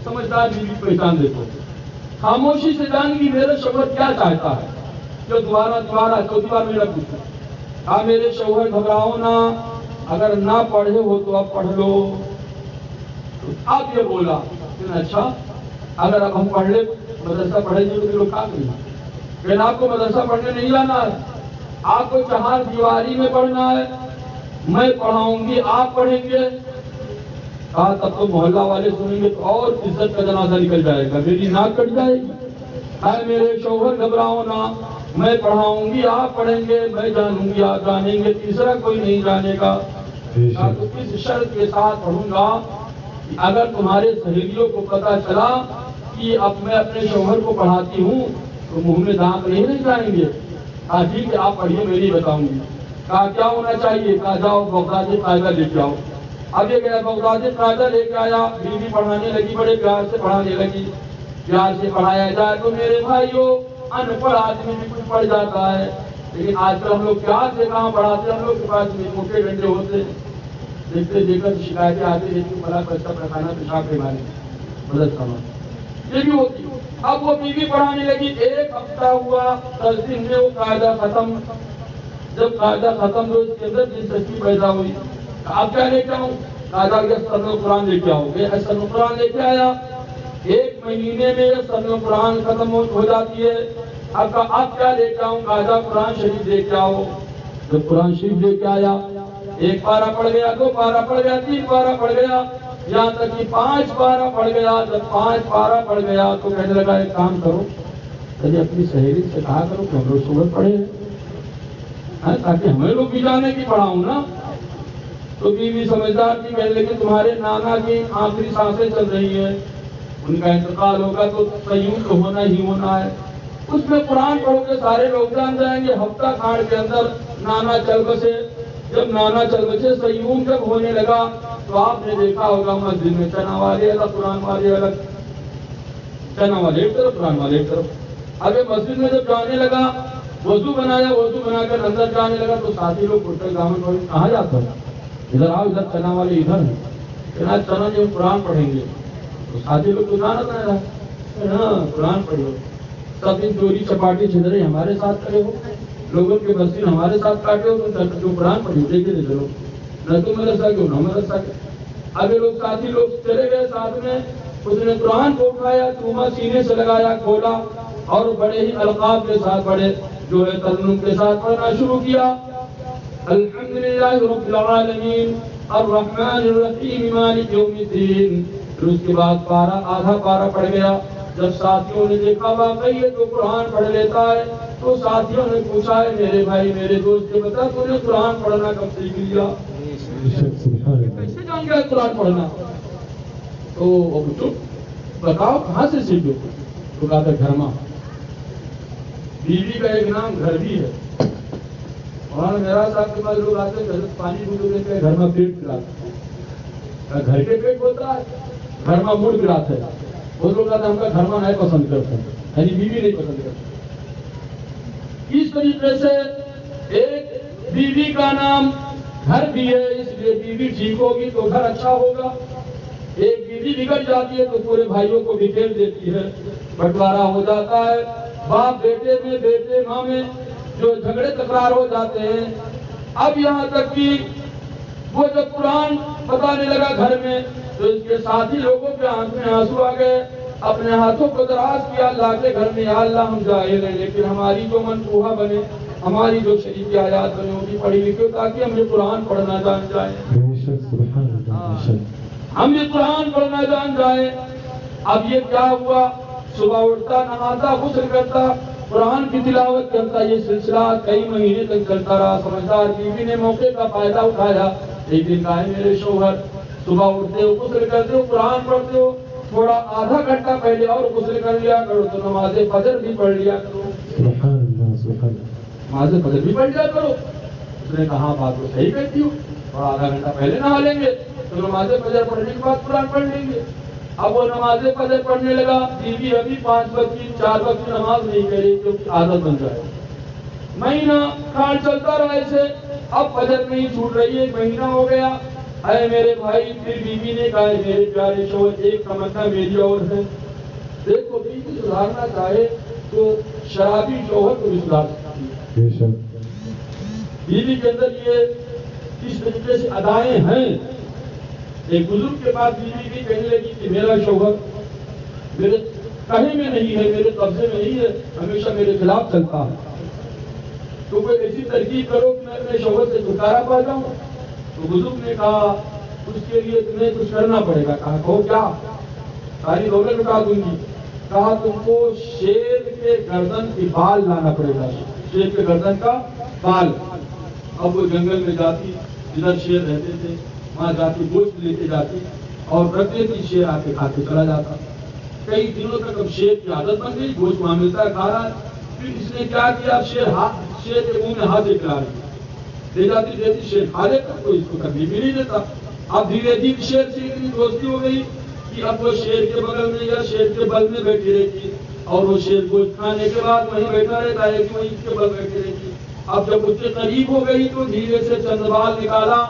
Speaker 2: سمجھدار بیوی پہچان دیکھو, خاموشی سے جان گی میرا شوہر کیا چاہتا ہے. جو دوبارہ 4تھی بار میرا پوچھا, ہاں میرے شوہر گھبراؤ نا, اگر نہ پڑھے ہو تو اب پڑھ لو. اب یہ بولا اچھا اگر اب ہم پڑھ لے مدرسہ پڑھے گے تو لوگ کہاں کریں, لیکن آپ کو مدرسہ پڑھنے نہیں جانا ہے, آپ کو 4 دیواری میں پڑھنا ہے. میں پڑھاؤں گی, آپ پڑھیں گے. کہا تب تو محلہ والے سنیں گے تو اور عزت کا جنازہ نکل جائے گا, میری ناک کٹ جائے گی. اے میرے شوہر گھبراؤ نا, میں پڑھاؤں گی, آپ پڑھیں گے, میں جانوں گی, آپ جانیں گے, تیسرا کوئی نہیں جانے گا. تو اس شرط کے ساتھ پڑھوں گا اگر تمہارے سہیلیوں کو پتا چلا کہ اب میں اپنے شوہر کو پڑھاتی ہوں تو منہ میں دانت نہیں رہ جائیں گے. کہا ٹھیک ہے آپ پڑھیے, میں نہیں بتاؤں گی. کہا کیا ہونا چاہیے؟ کہا جاؤ بغدادی قاعدہ لے کے آؤ. اب یہ گیا بغدادی قاعدہ لے کے آیا, بیوی پڑھانے لگی, بڑے پیار سے پڑھانے لگی. پیار سے پڑھایا جائے تو میرے بھائیوں ان پڑھ آدمی بھی کچھ پڑھ جاتا ہے, لیکن آج کل ہم لوگ پیار سے کہاں پڑھاتے, ہم لوگ کے پاس موٹے ڈنڈے ہوتے, دیکھتے دیکھتے شکایتیں آتی رہتی, بڑا بچہ پڑھانا پیشاب کے بارے مدد کرنا یہ بھی ہوتی. اب وہ بیوی پڑھانے لگی, 1 ہفتہ ہوا, 10 دن میں وہ قاعدہ ختم. جب قاعدہ ختم تو اس کے اندر دلچسپی پیدا ہوئی. اب کیا لے کے آؤں؟ قاعدہ کے سرن القرآن لے کے آؤ گے. سرن القرآن لے کے آیا, 1 مہینے میں سرن القرآن ختم ہو جاتی ہے. اب کیا لے کے آؤں؟ قاعدہ قرآن شریف لے کے آؤ. جب قرآن شریف لے کے آیا, 1 پارہ پڑھ گیا, 2 پارہ پڑھ گیا, 3 پارہ پڑھ گیا, یہاں تک کہ 5 پارہ پڑھ گیا. جب 5 پارہ پڑھ گیا تو کہنے لگا ایک کام کرو, کبھی اپنی سہیلی سے کہا کرو کہ ہم لوگ صبح پڑھے تاکہ ہمیں لوگ بھی جانے کی پڑھاؤں نا. تو بیوی سمجھدار تھی, کہنے لگی تمہارے نانا کی آخری سانسیں چل رہی ہیں, ان کا انتقال ہوگا تو سیون تو ہونا ہی ہونا ہے. اس میں قرآن پڑھو کے سارے لوگ جان جائیں گے. ہفتہ کھانڈ کے اندر نانا چل بسے. جب نانا چل بسے, سیون جب ہونے لگا تو آپ نے دیکھا ہوگا مسجد میں چنا والے الگ, قرآن والے الگ. چنا والے ایک طرف, قرآن والے ایک طرف. اب مسجد میں جب جانے لگا, وضو بنایا, وضو بنا کر اندر جانے لگا تو ساتھی لوگ کرتے دامن پڑھ, کہاں جاتا ہے, ادھر آؤ, ادھر چنا والے ادھر ہیں. چنا جو قرآن پڑھیں گے تو ساتھی لوگ تو جانا پڑے رہا, ہاں قرآن پڑھو. سب دن چوری چپاٹی چھدرے ہمارے ساتھ کرے ہو, لوگوں کے بسین ہمارے ساتھ کاٹے ہو, تو جو قرآن پڑھی دیکھے دے چلو, نہ تو مدرسہ کیوں نہ مدرسہ کے. اب یہ لوگ ساتھی لوگ چلے گئے ساتھ میں. اس نے قرآن کو اٹھایا, چوما سینے سے لگایا, کھولا اور بڑے ہی القاب کے ساتھ, بڑے جو ہے ترنم کے ساتھ پڑھنا شروع کیا. الحمدللہ رب العالمین الرحمن الرحیم مالک یوم الدین. پھر اس کے بعد پارہ, آدھا پارہ پڑھ گیا, جب ساتھیوں نے دیکھا واقعی یہ تو قرآن پڑھ لیتا ہے تو ساتھیوں نے پوچھا ہے میرے بھائی میرے دوست کے بتا تو نے قرآن پڑھنا کب سیکھ لیا؟ کیسے جان گیا قرآن پڑھنا؟ تو چپ بتاؤ کہاں سے سیکھو؟ تو کہا تھا گھر ماں. بیوی کا ایک نام گھر بھی ہے. اور میرا صاحب کے پاس لوگ آتے ہیں پانی پوچھو دیتے ہیں گھر میں پیٹ گراتے. گھر کے پیٹ ہوتا ہے گھر میں مڑ گراتے ہے. وہ لوگ کہتے ہیں ہم کا گھر میں نہیں پسند کرتے ہیں یعنی بیوی نہیں پسند کرتے. اس طریقے سے ایک بیوی کا نام گھر بھی ہے اس لیے بیوی ٹھیک ہوگی تو گھر اچھا ہوگا. ایک بیوی بگڑ جاتی ہے تو پورے بھائیوں کو بکھیر دیتی ہے بٹوارا ہو جاتا ہے. باپ بیٹے میں بیٹے ماں میں جو جھگڑے تکرار ہو جاتے ہیں. اب یہاں تک کہ وہ جب قرآن بتانے لگا گھر میں تو اس کے ساتھی لوگوں کے آنکھ میں آنسو آ گئے. اپنے ہاتھوں کو دراز کیا اللہ کے گھر میں یا اللہ ہم جاہل ہیں لیکن ہماری جو منصوبہ بنے ہماری جو شریف کی آیات بنے ان کی پڑھی لکھی تاکہ ہم یہ قرآن پڑھنا جان جائیں. ہم یہ قرآن پڑھنا جان جائیں. اب یہ کیا ہوا صبح اٹھتا نہاتا غسل کرتا قرآن کی تلاوت کرتا. یہ سلسلہ کئی مہینے تک چلتا رہا. سمجھدار بیوی نے موقع کا فائدہ اٹھایا. ایک دن کہا میرے شوہر صبح اٹھتے ہو غسل کرتے ہو قرآن پڑھتے ہو تھوڑا آدھا گھنٹہ پہلے اور غسل کر لیا کرو تو نماز فجر بھی پڑھ لیا کرو. نماز فجر بھی پڑھ لیا کرو. اس نے کہا بات تو صحیح کہتی ہو اور آدھا گھنٹہ پہلے نہا لیں گے تو نماز فجر پڑھنے کے بعد قرآن پڑھ لیں گے. اب وہ نماز فجر پڑھنے لگا. بیوی ابھی 5 وقت کی 4 وقت کی نماز نہیں کرے کیونکہ عادت بن جائے. مہینہ کھان چلتا رہا ایسے. اب فجر نہیں چھوٹ رہی ہے. مہینہ ہو گیا. اے میرے بھائی پھر بیوی نے کہا میرے پیارے شوہر ایک تمنا میری اور ہے. دیکھو بیوی سدھارنا چاہے تو شرابی شوہر کو بھی سدھار سکتی ہے. بیوی کے اندر یہ اس طریقے سے ادائیں ہیں. ایک بزرگ کے پاس بیوی بھی کہنے لگی کہ میرا شوہر میرے کہیں میں نہیں ہے میرے قبضے میں نہیں ہے ہمیشہ میرے خلاف چلتا ہے. تو کوئی ایسی ترکیب کرو کہ میں اپنے شوہر سے چھٹکارا پا جاؤں. تو بزرگ نے کہا اس کے لیے تمہیں کچھ کرنا پڑے گا. کہا کہو کیا؟ ساری دولت لٹا دوں گی. کہا تم کو شیر کے گردن کی بال لانا پڑے گا. شیر کے گردن کا بال. اب وہ جنگل میں جاتی جدھر شیر رہتے تھے وہاں جاتی گوشت لے کے جاتی اور رکھتے تھی شیر آ کے کھا کے چلا جاتا. کئی دنوں تک اب شیر کی عادت بن گئی. گوشت وہاں ملتا ہے کھا رہا ہے. پھر اس نے کیا کیا شیر کے منہ میں ہاتھ کھلا رہی لے جاتی دیتی شیر کھا لیتا کوئی اس کو تکلیف بھی نہیں دیتا. اب دھیرے دھیرے شیر سے اتنی دوستی ہو گئی کہ اب وہ شیر کے بغل میں یا شیر کے بل میں بیٹھی رہتی اور وہ شیر گوشت کھانے کے بعد وہیں بیٹھا رہتا ہے کہ وہیں اس کے بل بیٹھی رہتی. اب جب اس کے قریب ہو گئی تو دھیرے سے چند بال نکالا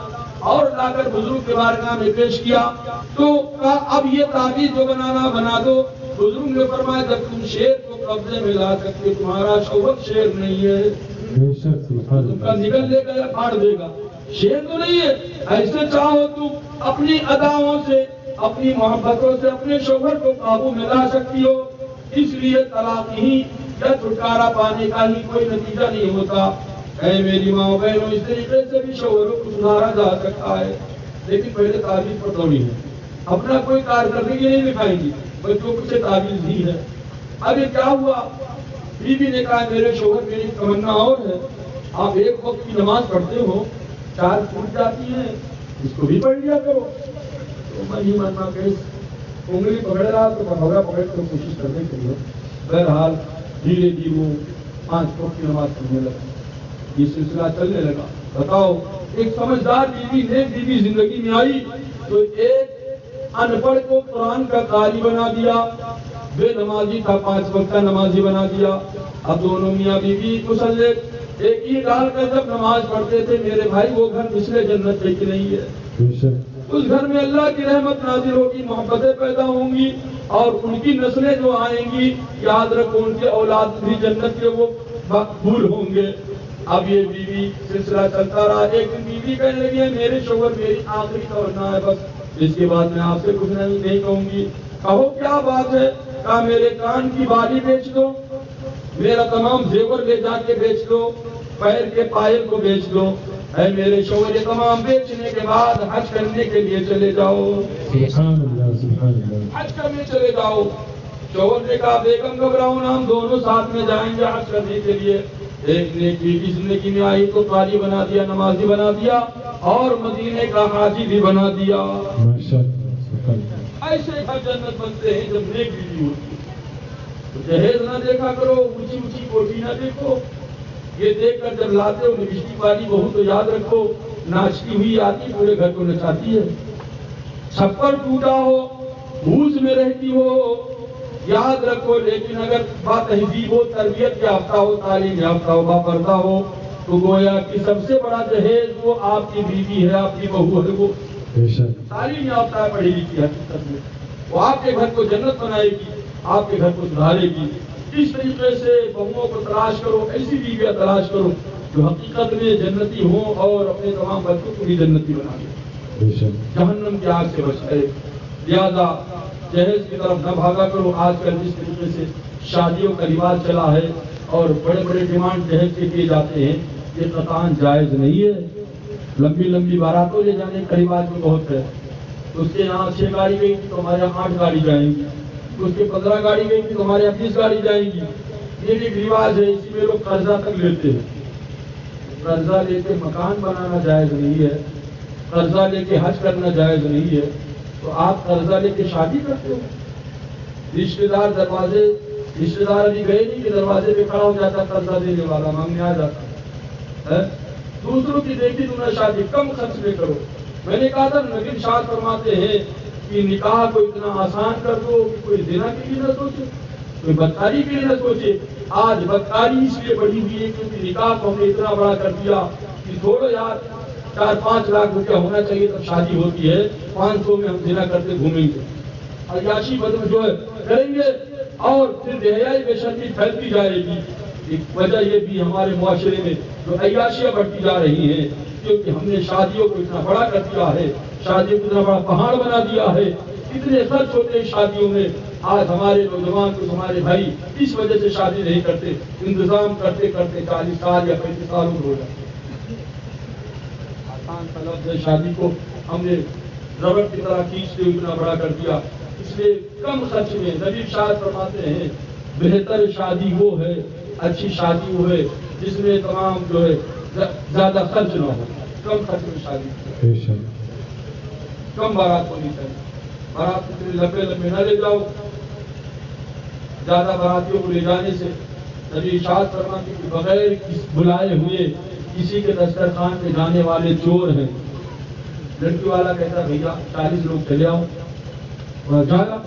Speaker 2: اور لا کر بزرگ کے بارگاہ میں پیش کیا. تو اب یہ تعبیر جو بنانا بنا دو. بزرگ نے فرمایا جب تم شیر کو قبضے میں لا سکتے تمہارا شوہر شیر نہیں ہے تم کا نگل لے گا یا پھاڑ دے گا. شیر تو نہیں ہے. ایسے چاہو تم اپنی اداؤں سے اپنی محبتوں سے اپنے شوہر کو قابو میں لا سکتی ہو. اس لیے طلاق ہی یا چھٹکارا پانے کا ہی کوئی نتیجہ نہیں ہوتا. اے میری ماں بہنوں اس طریقے سے بھی شوہروں کو سدھارا جا سکتا ہے. لیکن پہلے تعبیر پر دوڑی ہے. اپنا کوئی کارکردگی نہیں دکھائیں گی بچوں کو سے تعبیر دی ہے. اب یہ کیا ہوا بیوی نے کہا میرے شوہر میری تمنا اور ہے آپ ایک وقت کی نماز پڑھتے ہو 4 چھوٹ جاتی ہیں اس کو بھی پڑھ لیا کرو. تو میں ہی مننا کہ انگلی پکڑ رہا تو بھگا پکڑ کر کوشش کرنے کے لیے بہرحال دھیرے دھیرے 5 وقت کی نماز پڑھنے لگا. یہ سلسلہ چلنے لگا. بتاؤ ایک سمجھدار بیوی نیک بیوی زندگی میں آئی تو ایک ان پڑھ کو قرآن کا قاری بنا دیا. بے نمازی تھا 5 وقت کا نمازی بنا دیا. اب دونوں میاں بیوی مسلے ایک ہی ڈال کر جب نماز پڑھتے تھے میرے بھائی وہ گھر پچھلے جنت کی نہیں ہے. اس گھر میں اللہ کی رحمت نازل ہوگی محبتیں پیدا ہوں گی اور ان کی نسلیں جو آئیں گی یاد رکھو ان کے اولاد بھی جنت کے وہ مقبول ہوں گے. اب یہ بیوی سلسلہ چلتا رہا. ایک دن بیوی کہنے لگی میرے شوہر میری آخری تمنا ہے بس اس کے بعد میں آپ سے کچھ نہیں کہوں گی. کہو کیا بات ہے؟ کہا میرے کان کی بالی بیچ دو میرا تمام زیور لے جا کے بیچ دو پیر کے پائل کو بیچ دو. اے میرے شوہر یہ تمام بیچنے کے بعد حج کرنے کے لیے چلے جاؤ. حج کرنے چلے جاؤ. شوہر نے کہا بیگم گھبراؤ نہ، ہم دونوں ساتھ میں جائیں گے حج کرنے کے لیے. ایک نیکی اس نیکی میں آئی تو قاری بنا دیا، نمازی بنا دیا، اور مدینے کا حاجی بھی بنا دیا. ایسے ہر جنت بنتے ہیں جب نیک بیوی ہوتی ہے. تو جہیز نہ دیکھا کرو، اونچی اونچی کوٹھی نہ دیکھو. یہ دیکھ کر جب لاتے ہو نوشتی والی بہو تو یاد رکھو ناچتی ہوئی آتی پورے گھر کو نچاتی ہے. چھپر ٹوٹا ہو، بھوس میں رہتی ہو، یاد رکھو. لیکن اگر با تہذیب ہو، تربیت یافتہ ہو، تعلیم یافتہ ہو، با پردہ ہو، تو گویا کہ سب سے بڑا جہیز وہ آپ کی بیوی ہے، آپ کی بہو ہے. وہ تعلیم یافتہ ہے، پڑھی لکھی حقیقت میں. وہ آپ کے گھر کو جنت بنائے گی، آپ کے گھر کو سدھارے گی. اس طریقے سے بہوؤں کو تلاش کرو، ایسی بیویاں تلاش کرو جو حقیقت میں جنتی ہوں اور اپنے تمام بچوں کو بھی جنتی بنا دیں، جہنم کی آگ سے بچائے. لہذا جہیز کی طرف نہ بھاگا کرو. آج کل جس طریقے سے شادیوں کا رواج چلا ہے اور بڑے بڑے ڈیمانڈ جہیز کے کیے جاتے ہیں، یہ قطعاً جائز نہیں ہے. لمبی لمبی باراتوں لے جانے کا رواج بھی بہت ہے. اس کے یہاں 6 گاڑی گئی تھی تو ہمارے یہاں 8 گاڑی جائیں گی. اس کے 15 گاڑی گئی تھی تو ہمارے یہاں 20 گاڑی جائیں گی. یہ بھی ایک رواج ہے. اسی میں لوگ قرضہ تک لیتے ہیں. قرضہ لے کے مکان بنانا جائز نہیں ہے، قرضہ لے کے حج کرنا جائز نہیں ہے. تو آپ قرضہ لے کے شادی کرتے ہو. رشتے دار ابھی گئے نہیں کہ دروازے پہ کھڑا ہو جاتا قرضہ دینے والا مانگنے آ جاتا ہے. دوسروں کی دیکھی تمہیں شادی کم خرچ میں کرو. میں نے کہا تھا نبی ارشاد فرماتے ہیں کہ نکاح کو اتنا آسان کر دو کہ کوئی زنا کے لیے نہ سوچے، کوئی بدکاری کے لیے نہ سوچے. آج بدکاری اس لیے بڑھی ہوئی ہے کیونکہ نکاح کو ہم نے اتنا بڑا کر دیا کہ چھوڑو یار 4-5 لاکھ روپیہ ہونا چاہیے تب شادی ہوتی ہے، 500 میں ہم زنا کرتے گھومیں گے، عیاشی بدم جو ہے کریں گے، اور پھر بے حیائی بے شرمی پھیلتی جائے گی. ایک وجہ یہ بھی ہمارے معاشرے میں جو عیاشیاں بڑھتی جا رہی ہیں کیونکہ ہم نے شادیوں کو اتنا بڑا کر دیا ہے، شادیوں کو اتنا بڑا پہاڑ بنا دیا ہے. اتنے خرچ ہوتے ہیں شادیوں میں. آج ہمارے نوجوان کو ہمارے بھائی اس وجہ سے شادی نہیں کرتے، انتظام کرتے کرتے 40 سال یا 35 سال ہو جاتے. آسان سا لفظ ہے شادی کو ہم نے ربڑ کی طرح کھینچتے اتنا بڑا کر دیا. اس لیے کم خرچ میں نبی ارشاد فرماتے ہیں بہتر شادی وہ ہے، اچھی شادی وہ ہے جس میں تمام جو ہے زیادہ خرچ نہ ہو. کم خرچ میں شادی، کم بارات ہونی چاہیے. بارات اتنے لمبے لمبے نہ لے جاؤ. زیادہ باراتیوں کو لے جانے سے نبی ارشاد فرماتے ہیں کہ بغیر بلائے ہوئے کسی کے دسترخوان پہ جانے والے چور ہیں. لڑکی والا کہتا ہے بھیا 40 لوگ چلے آؤ، جانا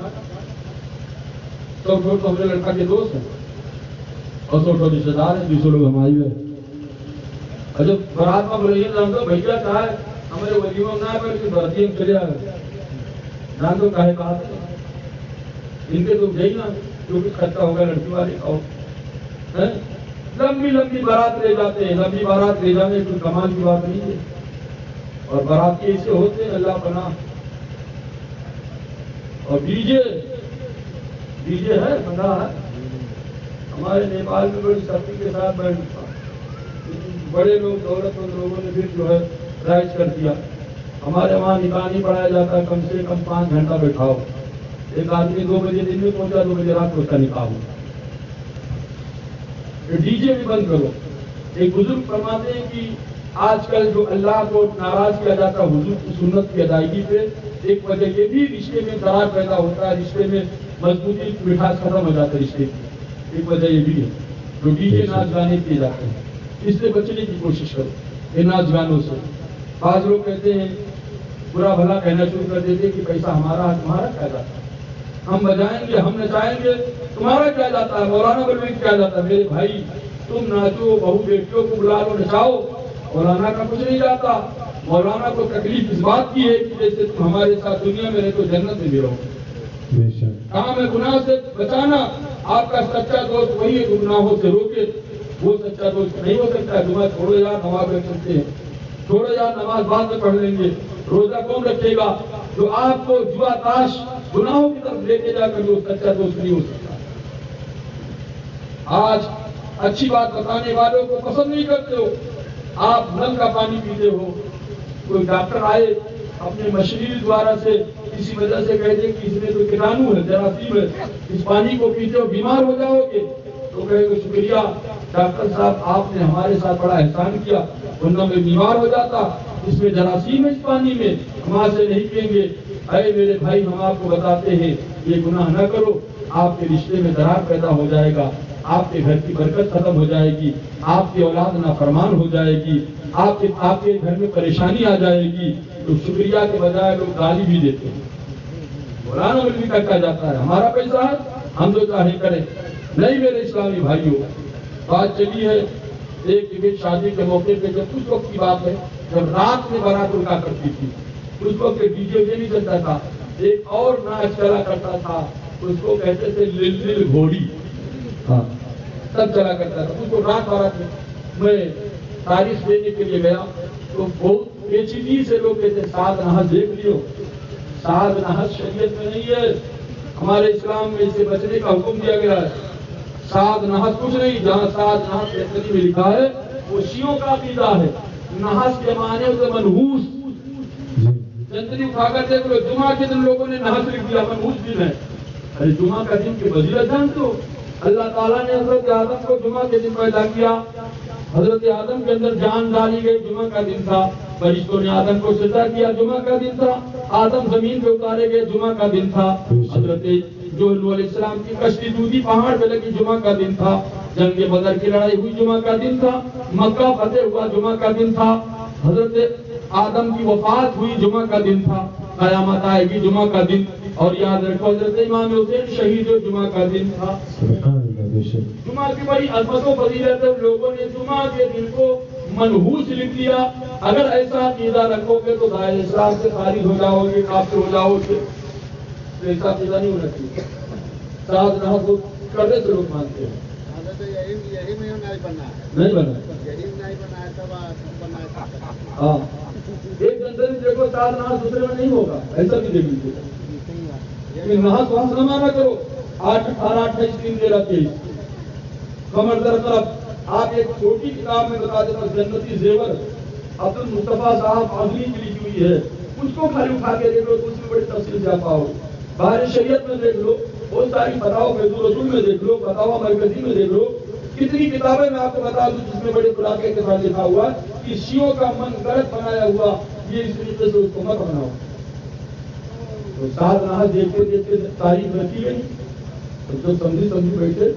Speaker 2: 100 تو ہمارے لڑکا کے دوست ہیں اور 100 رشتے دار ہیں، 200 لوگ ہماری ہے. اور جب برات میں بولے جان دو بھیا کہا ہے ہمارے ولیموں نہ آئے کہ برتی ہم چلے آئے جان دو کہے کہا ان کے تو گئی نا جو بھی خرچہ ہوگا لڑکی والے کا. لمبی لمبی بارات لے جاتے ہیں. لمبی بارات لے جانے کوئی کمال کی بات نہیں ہے. اور بارات کے ایسے ہوتے ہیں اللہ پناہ. اور ڈی جے ہے بندہ ہے ہمارے نیپال میں بڑی سختی کے ساتھ بیٹھتا. بڑے لوگ دولت مند لوگوں نے پھر جو ہے رائج کر دیا. ہمارے وہاں نکاح نہیں پڑھایا جاتا، کم سے کم 5 گھنٹہ بیٹھاؤ. ایک آدمی 2 بجے دن میں پہنچا، 2 بجے رات کو اس کا نکاح ہو. ڈی جے بھی بند کرو. ایک بزرگ فرماتے ہیں کہ آج کل جو اللہ کو ناراض کیا جاتا ہے حضور کی سنت کی ادائیگی پہ، ایک وجہ یہ بھی رشتے میں درار پیدا ہوتا ہے، رشتے میں مضبوطی مٹھاس ختم ہو جاتا ہے رشتے کی. ایک وجہ یہ بھی ہے جو ڈی جے ناچ گانے کیے جاتے ہیں. اس سے بچنے کی کوشش کرو یہ ناچ گانوں سے. بعض لوگ کہتے ہیں برا بھلا کہنا شروع کر دیتے کہ پیسہ ہمارا تمہارا کیا جاتا ہے، ہم بجائیں گے ہم نچائیں گے تمہارا کیا جاتا ہے. مولانا بلوی کیا جاتا ہے. میرے بھائی تم ناچو، بہو بیٹیوں کو بلا لو نچاؤ، مولانا کا کچھ نہیں جاتا. مولانا کو تکلیف اس بات کی ہے کہ جیسے تم ہمارے ساتھ دنیا میں رہے تو جنت میں بھی رہو. کام ہے گناہ سے بچانا. آپ کا سچا دوست وہی ہے جو گناہوں سے روکے. وہ سچا دوست نہیں ہو سکتا. جمعہ چھوڑو یار نماز میں چلتے ہیں، چھوڑو یار نماز بعد میں پڑھ لیں گے. روزہ کون رکھے گا جو آپ کو جوا تاش گناہوں کی طرف لے کے جا کر جو سچا دوست نہیں ہو سکتا. آج اچھی بات بتانے والوں کو پسند نہیں کرتے ہو. آپ نل کا پانی پیتے ہو. کوئی ڈاکٹر آئے اپنے مشینری دوارا سے کسی وجہ سے کہہ دیں کہ اس میں تو کیٹانو ہے، جراثیم ہے، اس پانی کو پیتے ہو بیمار ہو جاؤ گے، تو کہے گا شکریہ ڈاکٹر صاحب آپ نے ہمارے ساتھ بڑا احسان کیا، ورنہ میں بیمار ہو جاتا، اس میں جراثیم ہے اس پانی میں، ہم آج سے نہیں پئیں گے۔ اے میرے بھائی، ہم آپ کو بتاتے ہیں یہ گناہ نہ کرو، آپ کے رشتے میں درار پیدا ہو جائے گا، آپ کے گھر کی برکت ختم ہو جائے گی، آپ کی اولاد نافرمان ہو جائے گی، آپ کے گھر میں پریشانی آ جائے گی۔ تو شکریہ کے بجائے لوگ گالی بھی دیتے ہیں، مولانا مولوی کا کہا جاتا ہے ہمارا پیسہ ہے ہم جو چاہے کریں۔ نہیں میرے اسلامی بھائیوں، بات چلی ہے ایک جگہ شادی کے موقع پہ، جب اس وقت کی بات ہے جب رات میں بارات اڑا کرتی تھی، اس وقت ڈی جے نہیں چلتا تھا، ایک اور ناچ چلا کرتا تھا، اس کو کہتے تھے لل گھوڑی، ہاں تب چلا کرتا تھا، اس کو رات بارات میں تاریخ دینے کے لیے گیا تو بہت پیچیدگی سے لوگ کہتے ساد نحس دیکھ لیو، ساد نحس شریعت میں نہیں ہے، ہمارے اسلام میں اس سے بچنے کا حکم دیا گیا ہے۔ ساد نحس کچھ نہیں، جہاں ساد نحس لکھنی میں لکھا ہے وہ شیعوں کا عقیدہ ہے، نحس کے معنی ہوتے منحوس، چندنی اٹھا کر دیکھ لو، جمعہ کے دن لوگوں نے نحس لکھ دیا، منحوس دن ہے۔ ارے جمعہ کا دن کی فضیلت جانتے ہو؟ اللہ تعالیٰ نے حضرت آدم کو جمعہ کے دن پیدا کیا، حضرت آدم کے اندر جان ڈالی گئی، جمعہ کا دن تھا، فرشتوں نے آدم کو سجدہ کیا، جمعہ کا دن تھا، آدم زمین پہ اتارے گئے، جمعہ کا دن تھا، حضرت جو نوح علیہ السلام کی کشتی ڈوبی پہاڑ پہ لگی، جمعہ کا دن تھا، جنگ بدر کی لڑائی ہوئی، جمعہ کا دن تھا، مکہ فتح ہوا، جمعہ کا دن تھا، حضرت آدم کی وفات ہوئی، جمعہ کا دن تھا، قیامت آئے گی، جمعہ کا دن، اور یاد رکھو حضرت امام حسین شہید ہو، جمعہ کا دن تھا۔ جمعہ کی بڑی عظمت و فضیلت ہے، لوگوں نے جمعہ کے دن کو منحوس لکھ دیا۔ اگر ایسا عقیدہ رکھو گے تو دائرہ اسلام سے خارج ہو جاؤ گے، کافر ہو جاؤ گے، ایسا عقیدہ نہیں ہونا چاہیے۔ ساتھ نہ ہو کرنے سے لوگ مانتے ہیں،
Speaker 4: یہی میں نہیں بنا
Speaker 2: نہیں بنا،
Speaker 4: یہی نہیں بنا تب بنا۔
Speaker 2: ہاں ایک جنتے میں دیکھو چار ناس دوسرے میں نہیں ہوگا، ایسا بھی دیکھ لیجیے، ناس وہاں سے نہ کرو۔ 8 18 28 3 13 23 کمر در طرف آپ ایک چھوٹی کتاب میں بتا دیتا ہوں، جنتی زیور عبد المصطفیٰ صاحب عظمی کی لکھی ہوئی ہے، اس کو خالی اٹھا کے دیکھ لو تو اس میں بڑی تفصیل جا پاؤ۔ باہر شریعت میں دیکھ لو، بہت ساری فتاوی فیض رسول میں دیکھ لو، فتاوی مرکزی میں دیکھ لو، کتنی کتابیں میں آپ کو بتا دوں جس میں بڑے خلاصے کے ساتھ لکھا ہوا کہ شیعوں کا من غلط بنایا ہوا، یہ اس طریقے سے اس کو مت بناؤ۔ تو ساتھ نہ دیکھتے دیکھتے تاریخ رکھی گئی، تو جو سمجھی بیٹھے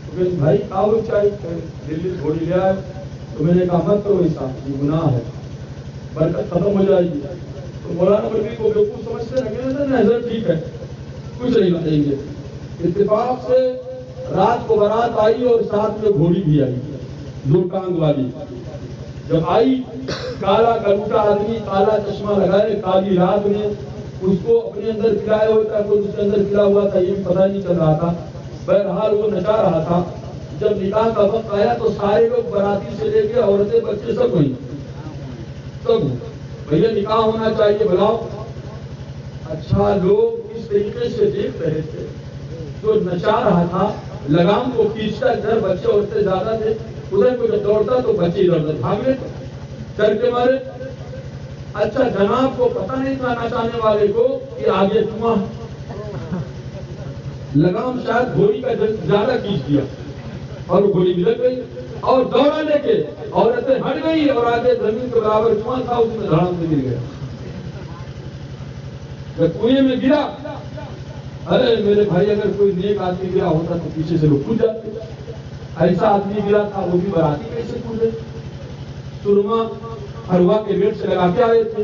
Speaker 2: تو بھائی آؤ چاہیے دلی گھوڑی لے آئے، تو میں نے کہا مت کرو ایسا، یہ گناہ ہے، برکت ختم ہو جائے گی۔ تو مولانا مولوی کو بیوقوف سمجھتے ہیں، حضرت ٹھیک ہے کچھ نہیں بتائیں گے۔ اتفاق سے رات کو بارات آئی اور ساتھ میں گھوڑی بھی آئی، 2 ٹانگ والی۔ جب آئی، کالا کلوٹا آدمی، کالا چشمہ لگائے، کالی رات میں اس کو اپنے اندر پلایا ہوتا ہے، کوئی اس کے اندر پلا ہوا تھا، یہ بھی پتہ نہیں چل رہا تھا، بہرحال وہ نچا رہا تھا۔ جب نکاح کا وقت آیا تو سارے لوگ باراتی سے لے کے عورتیں بچے سب ہوئی، سب بھیا نکاح ہونا چاہیے، بلاؤ۔ اچھا لوگ اس طریقے سے دیکھ رہے تھے، جو نچا رہا تھا لگام کو کھینچتا، ادھر بچے عورتیں زیادہ تھے، ادھر کو جب دوڑتا تو بچے ادھر ادھر بھاگ لیتے ڈر کے مارے۔ اچھا جناب کو پتہ نہیں تھا نچانے والے کو کہ آگے دھواں، لگام شاید گھوڑی کا زیادہ کھینچ دیا اور وہ گھوڑی بھی لگ گئی اور دوڑا لے کے عورتیں ہٹ گئی اور آگے زمین کے برابر دھواں تھا، اس میں دھڑام سے گر گیا، جب کنویں میں گرا۔ ارے میرے بھائی اگر کوئی نیک آدمی گرا ہوتا تو پیچھے سے لوگ کود جاتے، ایسا آدمی گرا تھا، وہ بھی باراتی کیسے کودے؟ سرما ہروا کے ریٹ سے لگا کے آئے تھے،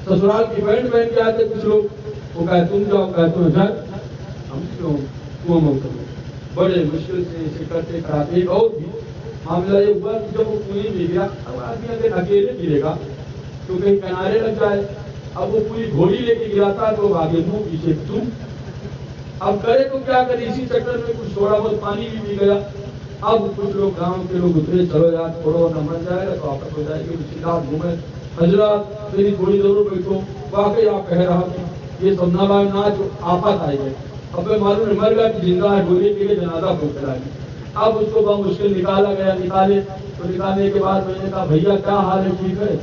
Speaker 2: سسرال کی پینٹ پہن کے آتے کچھ لوگ، وہ کہے تم جاؤ، کہے تم جائے، ہم کیوں کنواں کرو؟ بڑے مشکل سے اسے کرتے کراتے۔ ایک اور بھی معاملہ یہ ہوا کہ جب وہ کنویں میں گرا، اب آدمی اگر اکیلے گرے گا تو کہیں کنارے لگ جائے، اب وہ پوری گھوڑی لے کے گرا تھا تو آگے منہ پیچھے تم، اب کرے تو کیا کرے؟ اسی چکر میں کچھ تھوڑا بہت پانی بھی پی گیا۔ اب کچھ لوگ گاؤں کے لوگ اترے، چلو یار چھوڑو نہ مر جائے گا تو آفت ہو جائے گی، اسی رات گھومے، حضرات میری تھوڑی ضرور بیٹھو، واقعی آپ کہہ رہا کہ یہ سب نہ جو آفت آئی ہے، اب میں معلوم ہے مر گیا کہ زندہ ہے، بولے کے لیے جنازہ پہنچ رہا ہے۔ اب اس کو بہت مشکل نکالا گیا، نکالے تو نکالنے کے بعد میں نے کہا بھیا کیا حال ہے، ٹھیک ہے؟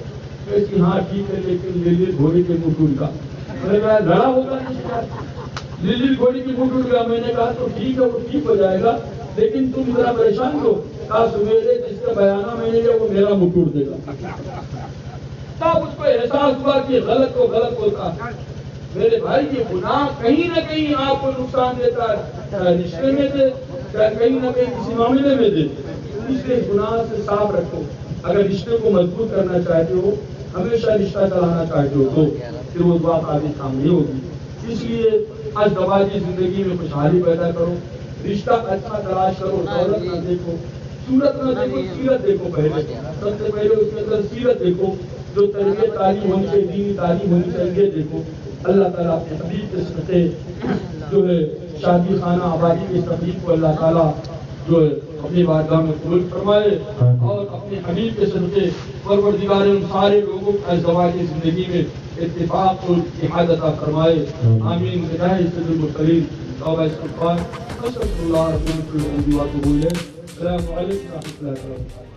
Speaker 2: کہتی ہاں ٹھیک ہے، لیکن میرے گھوڑے کے منہ ٹوٹ گیا۔ میں نے کہا لڑا ہوگا لیلی گھوڑی کی منہ ٹوٹ گیا. میں نے کہا تو ٹھیک ہے وہ ٹھیک ہو جائے گا لیکن تم ذرا پریشان ہو. کہا سویرے جس کا بیانہ میں نے لیا وہ میرا منہ ٹوٹ دے گا. تب اس کو احساس ہوا کہ غلط کو غلط ہوتا ہے. میرے بھائی یہ گناہ کہیں نہ کہیں آپ کو نقصان دیتا ہے, چاہے رشتے میں دے چاہے کہیں نہ کہیں کسی معاملے میں دے. اس لیے گناہ سے صاف رکھو. اگر رشتے کو مضبوط کرنا چاہتے ہو, ہمیشہ رشتہ چلانا چاہتے ہو تو پھر وہ بات آگے کام نہیں ہوگی. اس لیے آج دواجی زندگی میں خوشحالی پیدا کرو, رشتہ اچھا تلاش کرو, دولت نہ دیکھو, صورت نہ دیکھو, سیرت دیکھو. پہلے سب سے پہلے اس کے اندر سیرت دیکھو, جو تربیت تعلیم ہونی چاہیے, دینی تعلیم ہونی چاہیے, یہ دیکھو. اللہ تعالیٰ اپنے حبیب کے صدقے جو ہے شادی خانہ آبادی کے تقریب کو اللہ تعالیٰ جو ہے اپنی بارگاہ میں قبول فرمائے اور اپنے حبیب کے صدقے پروردگار ان سارے لوگوں کو ازدواج کی زندگی میں اتفاق اور اتحاد عطا فرمائے. آمین. بجاہ سید المرسلین توبہ استغفار. السلام علیکم و رحمۃ اللہ وبرکاتہ.